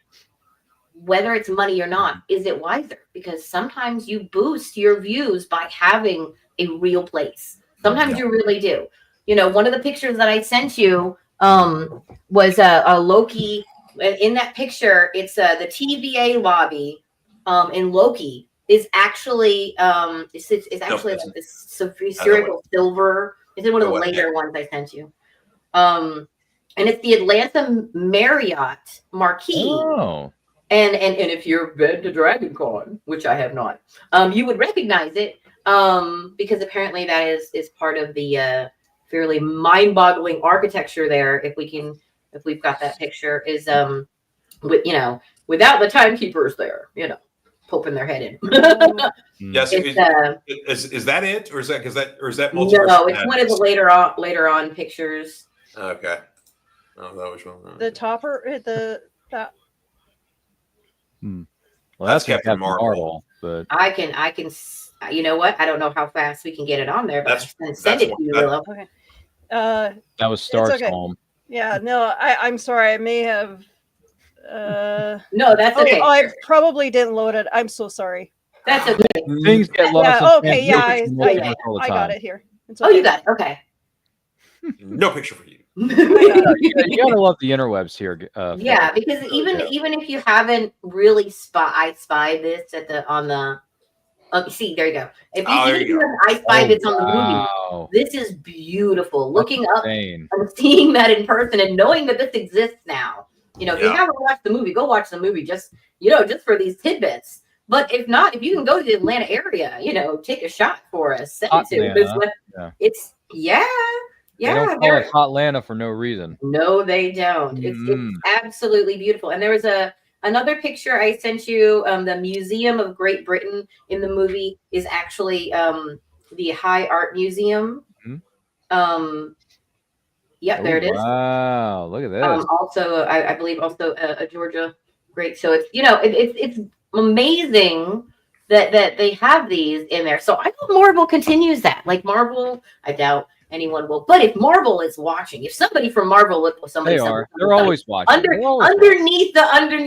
whether it's money or not, is it wiser? Because sometimes you boost your views by having a real place. Sometimes you really do. One of the pictures that I sent you was a Loki. In that picture, it's the TVA lobby in Loki is actually it's actually like this spherical silver. It's in one of the later ones I sent you. And it's the Atlanta Marriott marquee. And if you've been to Dragon Con, which I have not, you would recognize it. because apparently that is part of the fairly mind-boggling architecture there. If we've got that picture, is with without the timekeepers there, poking their head in. Yes, is that it, or is that multiverse? No, it's one of the later on pictures. Okay. Oh, that was one. The topper, Well, That's Captain Captain Marvel. but I can. You know what? I don't know how fast we can get it on there, but I can send that's it to you, Willow. okay. that was Stark's okay. home. Yeah, no, I'm sorry. I may have. No, that's okay. I probably didn't load it. I'm so sorry. That's okay. Things get lost. Yeah, okay, in yeah, translation all the I got time. it here. It's Oh, you got it. Okay. No picture for you. You gotta love the interwebs here. Yeah, because even if you haven't really spied this on the see, there you go. If you haven't I spied this on the movie, this is beautiful. Looking up and seeing that in person and knowing that this exists now. If you haven't watched the movie, go watch the movie just for these tidbits. But if not, if you can go to the Atlanta area, take a shot for us. Send it to it's They don't call it Hotlanta for no reason. No, they don't. It's absolutely beautiful. And there was another picture I sent you. The Museum of Great Britain in the movie is actually the High Art Museum. Yep, there it is. Wow, look at this. Also, I believe also a Georgia great. So it's it's amazing that they have these in there. So I hope Marvel continues that. Like Marvel, I doubt anyone will. But if Marvel is watching, if somebody from Marvel, they're always watching. Underneath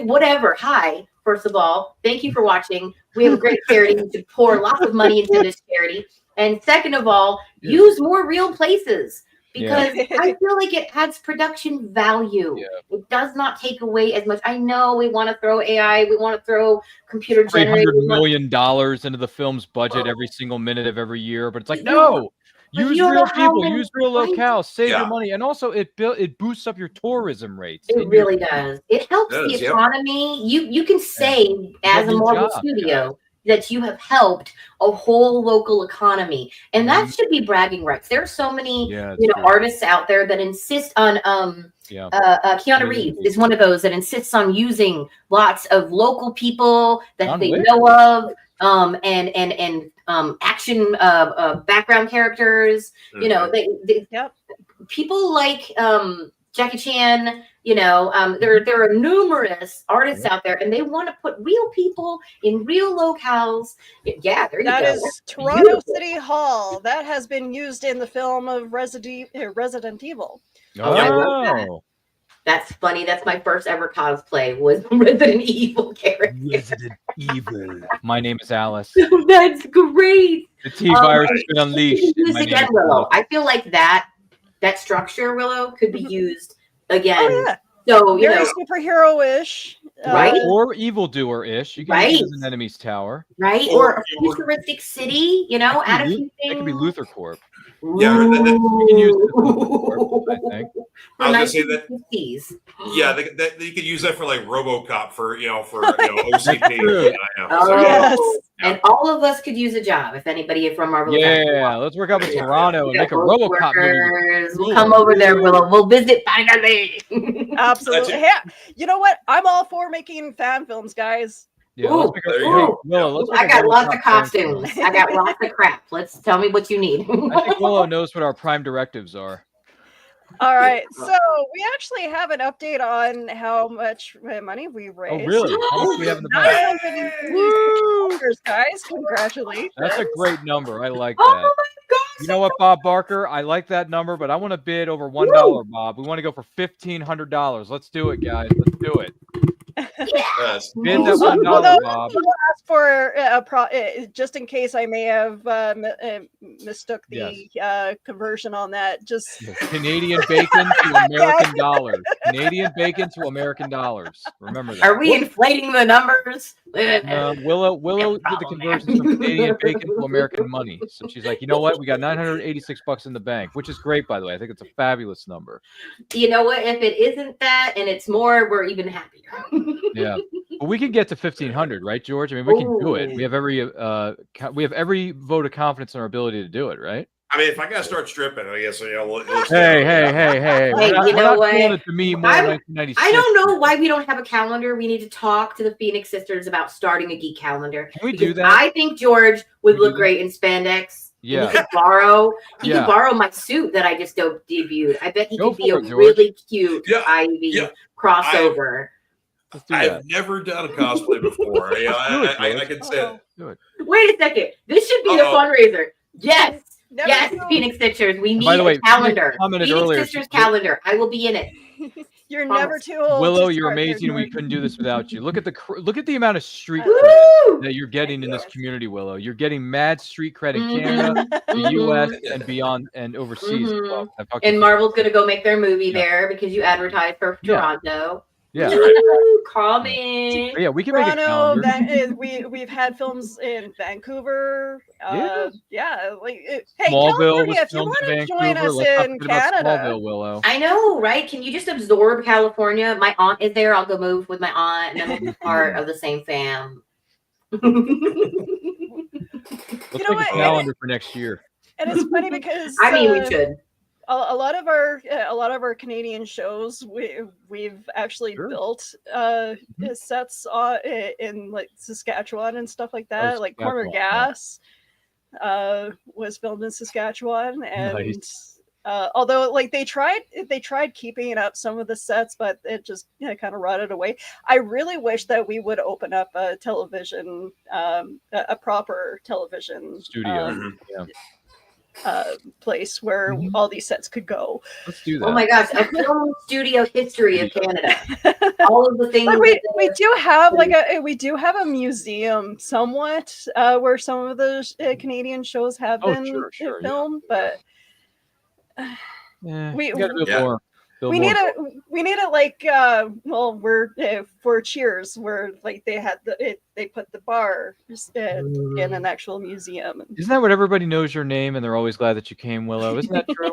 whatever. Hi, first of all, thank you for watching. We have a great charity. We should pour lots of money into this charity. And second of all, use more real places. Because I feel like it adds production value. Yeah. It does not take away as much. I know we want to throw AI, we want to throw computer generated $300 million into the film's budget every single minute of every year, but it's like no. Use real people, use real locales, save your money, and also it boosts up your tourism rates. It really does. It helps the economy. You can say as a Marvel studio that you have helped a whole local economy, and that should be bragging rights. There are so many artists out there that insist on Keanu Reeves is one of those that insists on using lots of local people that they know of and action background characters. People like Jackie Chan. There are numerous artists out there, and they want to put real people in real locales. Yeah, there you go. That is Toronto City Hall. That has been used in the film of Resident Evil. Oh, that's funny. That's my first ever cosplay was Resident Evil character. Resident Evil. My name is Alice. That's great. The T-virus has been unleashed. Again, Willow. I feel like that structure, Willow, could be used again. Oh, yeah. So very superhero-ish, right? Or evildoer-ish. You can use it as an enemy's tower, right? Or a futuristic city. Add a few things. It could be Luthor Corp. Yeah, you can use it as Corp, I think. I was gonna say that. Yeah, you could use that for like RoboCop for OCP. Yes. And all of us could use a job if anybody from Marvel. Yeah, let's work up in Toronto and make a RoboCop movie. We'll come over there. We'll visit finally. Absolutely. Yeah. You know what? I'm all for making fan films, guys. Yeah, I got lots of costumes. I got lots of crap. Tell me what you need. I think Willow knows what our prime directives are. All right, so we actually have an update on how much money we raised. Oh, really? How much do we have in the bank? Woo! Guys, congratulations. That's a great number. I like that. Oh my gosh. You know what, Bob Barker? I like that number, but I want to bid over $1, Bob. We want to go for $1,500. Let's do it, guys. Let's do it. Yes. Bid that $1, Bob. Ask for just in case I may have mistook the conversion on that. Just Canadian bacon to American dollars. Canadian bacon to American dollars. Remember that. Are we inflating the numbers? Willow did the conversions from Canadian bacon to American money. So she's like, you know what? We got $986 in the bank, which is great, by the way. I think it's a fabulous number. You know what? If it isn't that and it's more, we're even happier. Yeah. But we can get to 1,500, right, George? I mean, we can do it. We have every vote of confidence in our ability to do it, right? I mean, if I gotta start stripping, I guess let's Hey! Hey, We're you know not what? calling it the me more 1996. I don't know why we don't have a calendar. We need to talk to the Phoenix sisters about starting a geek calendar. Can we do Because that? I think George would Can we look do great in spandex. Yeah. He could borrow Yeah. my suit that I just debuted. I bet he Go could be for a it, George. really cute Yeah, Ivy yeah. crossover. Let's do that. I've never done a cosplay before. I can say it. Do it. Wait a second. This should be the fundraiser. Yes. Never Yes, know. Phoenix Sisters. We need By the way, a calendar. commented Phoenix earlier, Sisters calendar. I will be in it. You're Promise. never too old. Willow, to you're start there, amazing, and we George. couldn't do this without you. Look at the amount of street Woo! cred that you're getting in this community, Willow. You're getting mad street cred in Canada, the Mhm. U.S., and beyond, and overseas. as well. I fucking- And Marvel's gonna go make their movie Yeah. there because you advertised for Yeah. Toronto. Yeah. Woo! Call me. But yeah, we can make a Toronto, calendar. we've had films in Vancouver. Yeah. Hey, Smallville California, was if you filmed want in to join Vancouver. us Let's not in forget about Canada, Smallville, Willow. I know, right? Can you just absorb California? My aunt is there. I'll go move with my aunt, and then we'll be part of the same fam. Let's know make a what? calendar for next year. and it's funny because I mean, we should. a lot of our Canadian shows we've actually Sure. built sets in like Saskatchewan and stuff like that. Like Corner Saskatchewan, Gas was filmed in Saskatchewan, and Nice. although like they tried keeping up some of the sets, but it just kind of rotted away. I really wish that we would open up a television, a proper television Studio. Yeah. place where all these sets could go. Let's do that. Oh my gosh, a film studio history of Canada. All of the things. Like that we do have a museum somewhat where some of the Canadian shows have been sure, yeah. filmed, but Yeah, we- gotta build Yeah. more. Build we more. need it like we're for Cheers where like they had they put the bar in an actual museum. Isn't that what everybody knows your name and they're always glad that you came, Willow? Isn't that true?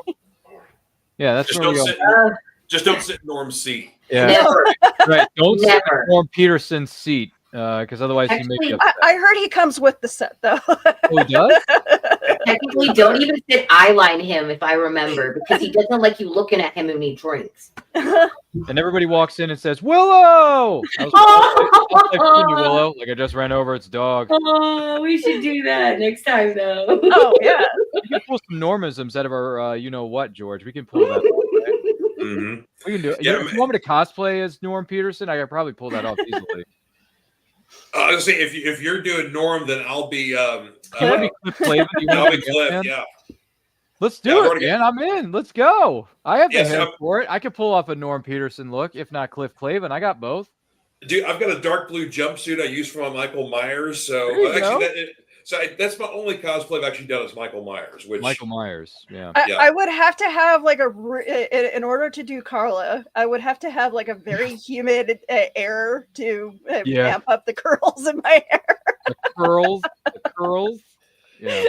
Yeah, that's Just where we don't go. sit. Just don't sit in Norm's seat. Yeah, Never. right. Don't sit in Never. Norm Peterson's seat because otherwise he may be Actually, upset. I heard he comes with the set though. Oh, he does? Technically, don't even sit eyeline him if I remember, because he doesn't like you looking at him when he drinks. And everybody walks in and says, Willow! I was like, Willow. Like I just ran over its dog. Oh, we should do that next time, though. Oh yeah. We can pull some Normisms out of our, you know what, George? We can pull that off. Right? Mm-hmm. We can do it. Yeah, If you want me to cosplay as Norm Peterson, I could probably pull that off easily. I was gonna say if you're doing Norm, then I'll be You want to be Cliff Clavin? You I'll wanna be be Cliff. Ant-Man? Yeah. Let's Yeah, do I've it, already man. I'm in. Let's go. I have the Yes, hair I'm- for it. I could pull off a Norm Peterson look, if not Cliff Clavin. I got both. Dude, I've got a dark blue jumpsuit I use for my Michael Myers. So There you go. that's my only cosplay I've actually done is Michael Myers. Which Michael Myers. Yeah. Yeah. I would have to have like in order to do Carla, I would have to have like a very humid air to Yeah. amp up the curls in my hair. The curls. The curls. Yeah.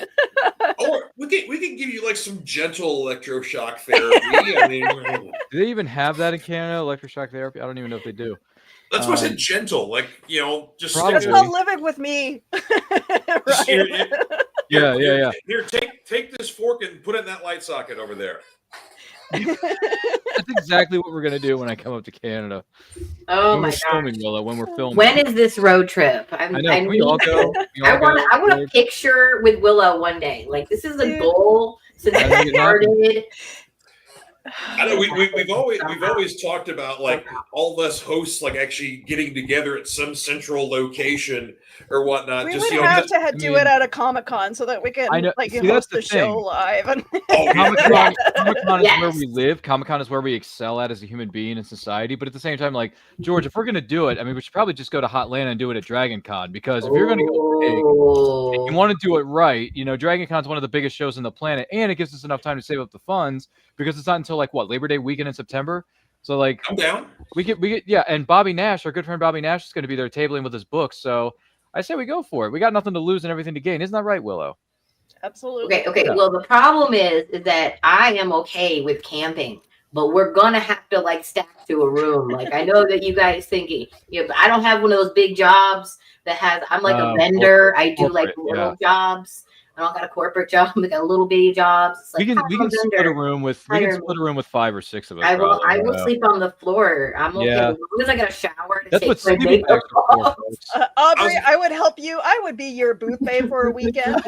or we can give you like some gentle electroshock therapy. I mean, Do they even have that in Canada? Electroshock therapy? I don't even know if they do. that's why I said gentle. Like just Probably. That's stick called to- living with me. just Right. Yeah. Here, take this fork and put it in that light socket over there. That's exactly what we're gonna do when I come up to Canada. Oh when my we're gosh. filming, Willow. When we're filming. When is this road trip? I know. Can we all go? I want a picture with Willow one day. Like, this is a Dude. goal since I I think it started. I know we've always talked about like all of us hosts like actually getting together at some central location or whatnot. We Just would have to do it at a Comic-Con so that we can I know. like See, host that's the the show thing. live. And Comic-Con is Yes. where we live. Comic-Con is where we excel at as a human being in society. But at the same time, like, George, if we're going to do it, I mean, we should probably just go to Hotlanta and do it at Dragon Con. Because if you're going to go big, and you want to do it right, you know, Dragon Con is one of the biggest shows on the planet. And it gives us enough time to save up the funds because it's not until, like, what, Labor Day weekend in September? So, like, I'm down. we get, yeah. And Bobby Nash, our good friend Bobby Nash, is going to be there tabling with his books. So I say we go for it. We got nothing to lose and everything to gain. Isn't that right, Willow? absolutely. Okay. Well, the problem is that I am okay with camping. but we're gonna have to like stack to a room. Like I know that you guys thinking, but I don't have one of those big jobs that has. I'm like a vendor. I do like little jobs. I don't got a corporate job. I got little bitty jobs. It's like, we can split a room with 5 or 6 of us. I will sleep on the floor. I'm okay as long as I got a shower. That's what sleeping bags are for, folks. Aubrey, I would help you. I would be your booth babe for a weekend.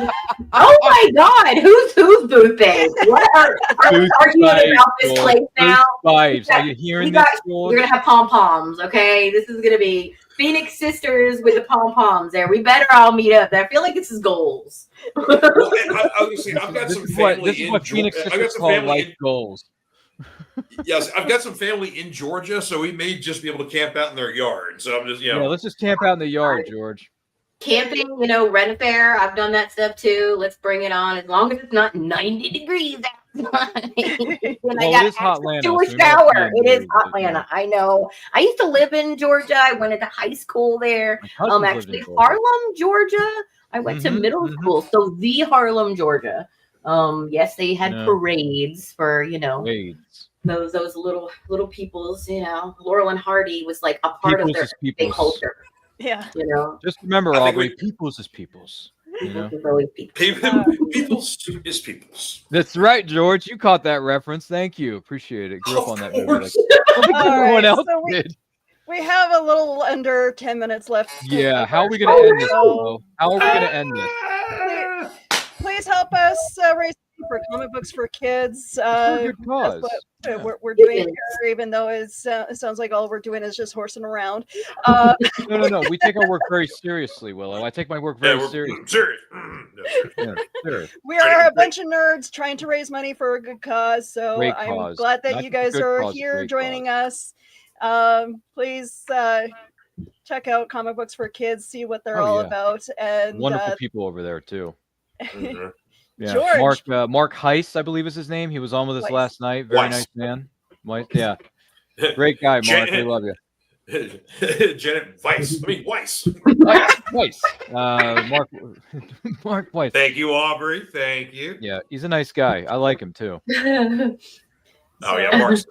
Oh my God, who's booth babe? What are you arguing about this place now? Vibes. Are you hearing this? You're gonna have pom poms, okay? This is gonna be Phoenix Sisters with the pom poms. There, we better all meet up. I feel like this is goals. Well, I've got some family in Georgia. I've got some family goals. Yes, I've got some family in Georgia, so we may just be able to camp out in their yard. So I'm just, let's just camp out in the yard, George. Camping, rent a fair. I've done that stuff too. Let's bring it on, as long as it's not 90 degrees outside. When I got access to a shower. It is Atlanta. I know. I used to live in Georgia. I went into high school there. Actually, Harlem, Georgia. I went to middle school. So the Harlem, Georgia. Yes, they had parades for those little peoples. Laurel and Hardy was like a part of their big culture. Yeah. Just remember, Aubrey, peoples is peoples. Peoples is peoples. That's right, George. You caught that reference. Thank you. Appreciate it. Grew up on that movie. Everyone else did. We have a little under 10 minutes left. Yeah. How are we going to end this? How are we going to end this? Please help us raise money for comic books for kids. Good cause. That's what we're doing here, even though it sounds like all we're doing is just horsing around. No. We take our work very seriously, Willow. I take my work very seriously. We are a bunch of nerds trying to raise money for a good cause. So I'm glad that you guys are here joining us. Please check out Comic Books for Kids, see what they're all about. And wonderful people over there too. Yeah, George. Mark Heiss, I believe is his name. He was on with us last night. Very nice man. Yeah, great guy, Mark. We love you. Janet Weiss. Weiss. Weiss. Mark Weiss. Thank you, Aubrey. Thank you. Yeah, he's a nice guy. I like him too. Oh yeah, Mark's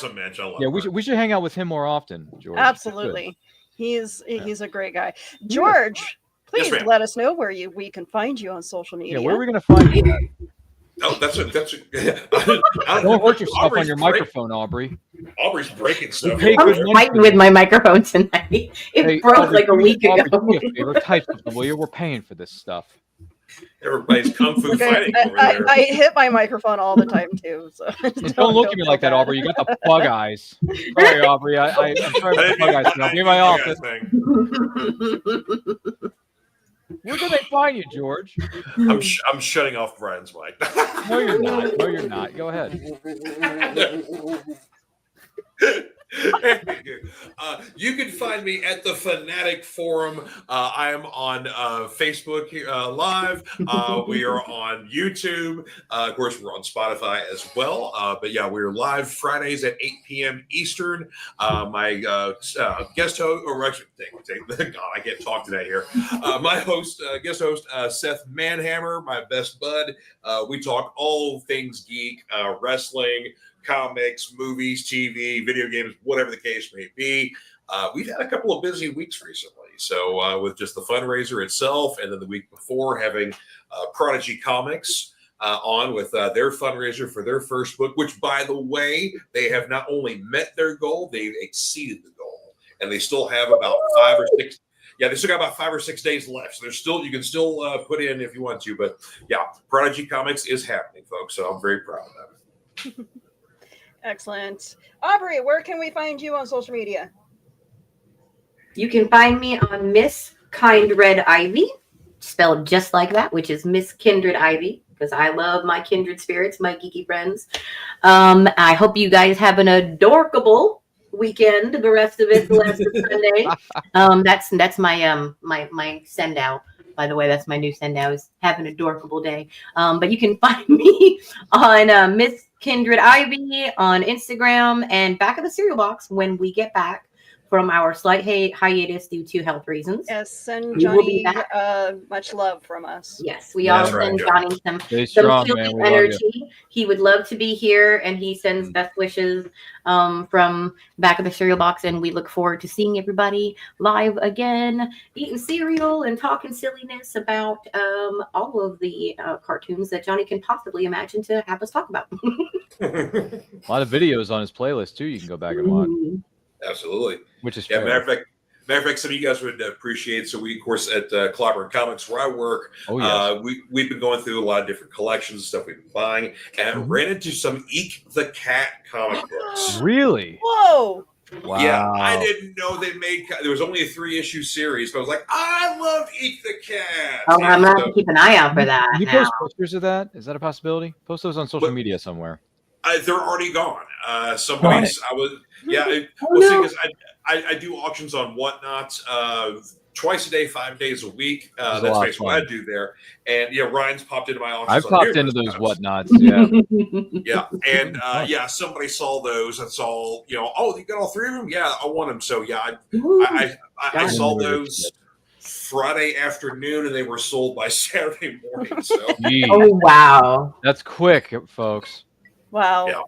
a mensch. I love Mark. We should hang out with him more often, George. Absolutely. He's a great guy. George, please let us know where we can find you on social media. Yeah, where are we going to find you at? Oh, that's don't hurt yourself on your microphone, Aubrey. Aubrey's breaking stuff. I'm fighting with my microphone tonight. It broke like a week ago. Do me a favor, type something, will you? We're paying for this stuff. Everybody's kung fu fighting over there. I hit my microphone all the time too. So don't look at me like that, Aubrey. You got the bug eyes. Sorry, Aubrey. I'm sorry about the bug eyes. I'll be in my office. Where can they find you, George? I'm shutting off Brian's mic. No, you're not. No, you're not. Go ahead. You can find me at the Fanatic Forum. I am on Facebook Live. We are on YouTube. Of course, we're on Spotify as well. But yeah, we're live Fridays at 8 p.m. Eastern. My guest host, or actually, God, I can't talk today here. My guest host, Seth Manhammer, my best bud. We talk all things geek, wrestling, comics, movies, TV, video games, whatever the case may be. We've had a couple of busy weeks recently. So with just the fundraiser itself, and then the week before having Prodigy Comics on with their fundraiser for their first book, which, by the way, they have not only met their goal, they've exceeded the goal. And they still have about 5 or 6. Yeah, they still got about 5 or 6 days left. So you can still put in if you want to. But yeah, Prodigy Comics is happening, folks. So I'm very proud of that. Excellent. Aubrey, where can we find you on social media? You can find me on Miss Kindred Ivy, spelled just like that, which is Miss Kindred Ivy, because I love my kindred spirits, my geeky friends. I hope you guys have an adorable weekend. The rest of it, the last of Sunday. That's my my send out. By the way, that's my new send out, is have an adorable day. But you can find me on Miss Kindred Ivy on Instagram and back of the cereal box when we get back from our slight hiatus due to health reasons. Yes, send We will be Johnny back. much love from us. Yes, we Yeah, all that's right, send Joe. Johnny Stay some strong, healing man. We love you. energy. He would love to be here, and he sends best wishes from back of the cereal box. And we look forward to seeing everybody live again, eating cereal and talking silliness about all of the cartoons that Johnny can possibly imagine to have us talk about. A lot of videos on his playlist too. You can go back and watch, Absolutely. which is Yeah, fair. matter of fact, some of you guys would appreciate. So we, of course, at Clobber Comics, where I work, Oh, yes. we've been going through a lot of different collections and stuff we've been buying, and ran into some Eek the Cat comic books. Really? Whoa! Wow. Yeah, I didn't know they made. There was only a 3-issue series, but I was like, I love Eek the Cat. Oh, I'm gonna have to keep an eye out for that. Can you now. post pictures of that? Is that a possibility? Post those on social media somewhere. They're already gone. Somebody's. I was. Yeah. Because I do auctions on Whatnot twice a day, 5 days a week. That's That's a lot of basically what I do there. And yeah, Ryan's popped into my auctions. I've popped into those whatnots. Yeah. Yeah, and yeah, somebody saw those and saw, oh, you got all 3 of them. Yeah, I want them. So yeah, I saw those Friday afternoon, and they were sold by Saturday morning. So Jeez. Oh wow! That's quick, folks. Wow. Yeah.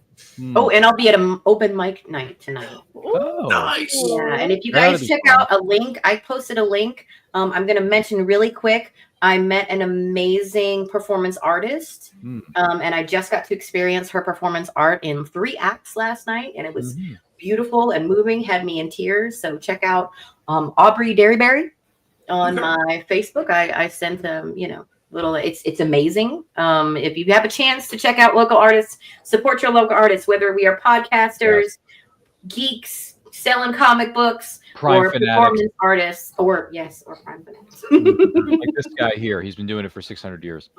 Oh, and I'll be at an open mic night tonight. Oh. nice. Yeah, and if you That'll guys be check fun. out a link, I posted a link. I'm going to mention really quick. I met an amazing performance artist, and I just got to experience her performance art in 3 acts last night, and it was beautiful and moving. Had me in tears. So check out Aubrey Derryberry on my Facebook. I sent them, little. It's amazing. If you have a chance to check out local artists, support your local artists, whether we are podcasters, geeks selling comic books, Prime or fanatics. performance artists, or prime fanatics. Like this guy here. He's been doing it for 600 years.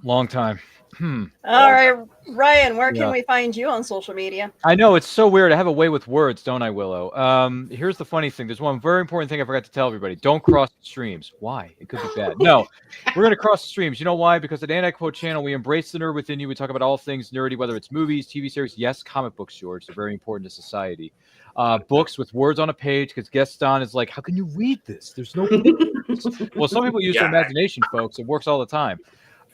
Long time. All right, Ryan, where Yeah. can we find you on social media? I know it's so weird. I have a way with words, don't I, Willow? Here's the funny thing. There's one very important thing I forgot to tell everybody. Don't cross the streams. Why? It could be bad. No, we're going to cross the streams. You know why? Because at Anti-Quote Channel, we embrace the nerd within you. We talk about all things nerdy, whether it's movies, TV series. Yes, comic books, George. They're very important to society. Books with words on a page, because Gaston is like, how can you read this? There's no pictures. Well, some people use their imagination, folks. It works all the time.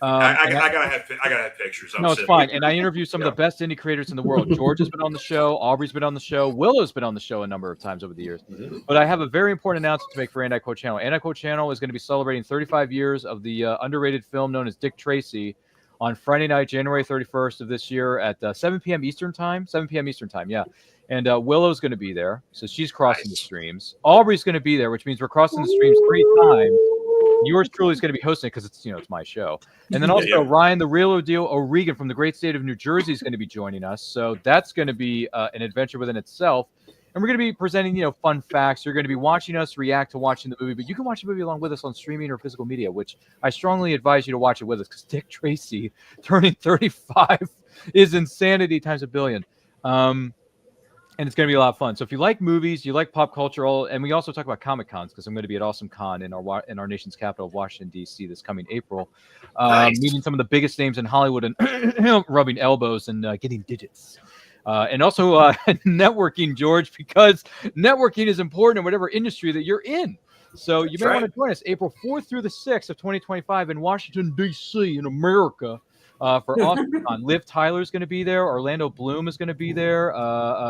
I gotta have pictures. No, it's fine. And I interview some of the best indie creators in the world. George has been on the show. Aubrey's been on the show. Willow's been on the show a number of times over the years. But I have a very important announcement to make for Anti-Quote Channel. Anti-Quote Channel is going to be celebrating 35 years of the underrated film known as Dick Tracy on Friday night, January 31st of this year at 7 p.m. Eastern time. 7 p.m. Eastern time, yeah. And Willow's going to be there. So she's crossing the streams. Aubrey's going to be there, which means we're crossing the streams 3 times. Yours truly is going to be hosting it because it's my show. And then also Ryan, the real deal O'Regan from the great state of New Jersey is going to be joining us. So that's going to be an adventure within itself. And we're going to be presenting, fun facts. You're going to be watching us react to watching the movie, but you can watch the movie along with us on streaming or physical media, which I strongly advise you to watch it with us because Dick Tracy turning 35 is insanity times a billion. And it's going to be a lot of fun. So if you like movies, you like pop culture, and we also talk about Comic Cons because I'm going to be at Awesome Con in our nation's capital of Washington, D.C. this coming April, meeting some of the biggest names in Hollywood and rubbing elbows and getting digits. And also networking, George, because networking is important in whatever industry that you're in. So you may want to join us April 4th through the 6th of 2025 in Washington, D.C. in America. For AwesomeCon. Liv Tyler's going to be there. Orlando Bloom is going to be there.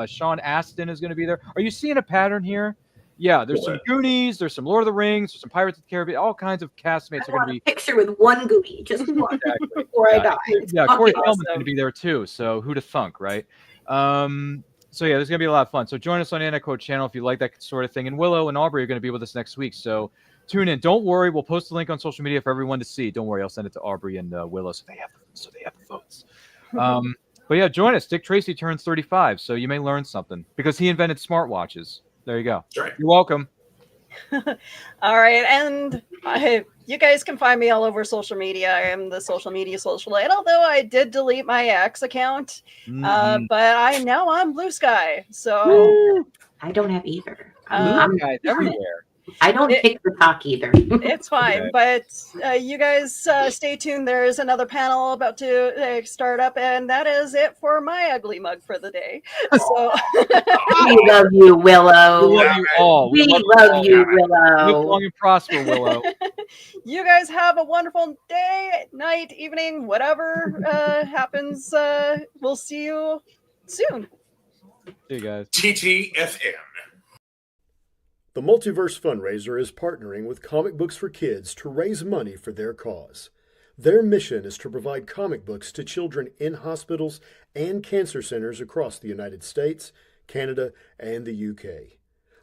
Sean Astin is going to be there. Are you seeing a pattern here? Yeah, there's some Goonies, there's some Lord of the Rings, there's some Pirates of the Caribbean. All kinds of castmates are going to be. Picture with one Goonie, just one before I die. Yeah, Corey Feldman's going to be there too. So who'd have thunk, right? So yeah, there's going to be a lot of fun. So join us on Anti-Quote Channel if you like that sort of thing. And Willow and Aubrey are going to be with us next week. So tune in. Don't worry, we'll post the link on social media for everyone to see. Don't worry, I'll send it to Aubrey and Willow so they have the votes. But yeah, join us. Dick Tracy turns 35, so you may learn something because he invented smartwatches. There you go. Right. You're welcome. All right, and you guys can find me all over social media. I am the social media socialite, although I did delete my X account, but I'm Blue Sky. So I don't have either. Blue Sky's everywhere. I don't TikTok either. It's fine, Okay. but you guys stay tuned. There's another panel about to start up, and that is it for my ugly mug for the day. So We love you, Willow. We love you all. We love love you, Live Willow. long and prosper, Willow. you guys have a wonderful day, night, evening, whatever happens. We'll see you soon. See you guys. TTFN. The Multiverse Fundraiser is partnering with Comic Books for Kids to raise money for their cause. Their mission is to provide comic books to children in hospitals and cancer centers across the United States, Canada, and the UK.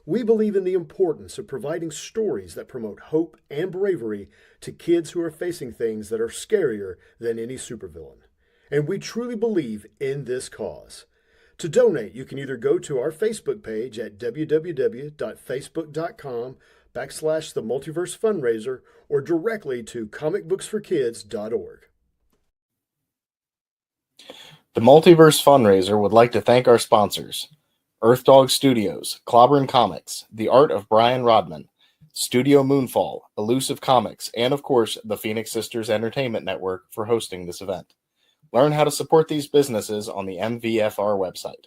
We believe in the importance of providing stories that promote hope and bravery to kids who are facing things that are scarier than any supervillain. And we truly believe in this cause. To donate, you can either go to our Facebook page at www.facebook.com/The Multiverse Fundraiser or directly to comicbooksforkids.org. The Multiverse Fundraiser would like to thank our sponsors: Earth Dog Studios, Clobberin Comics, The Art of Brian Rodman, Studio Moonfall, Elusive Comics, and of course, the Phoenix Sisters Entertainment Network for hosting this event. Learn how to support these businesses on the MVFR website.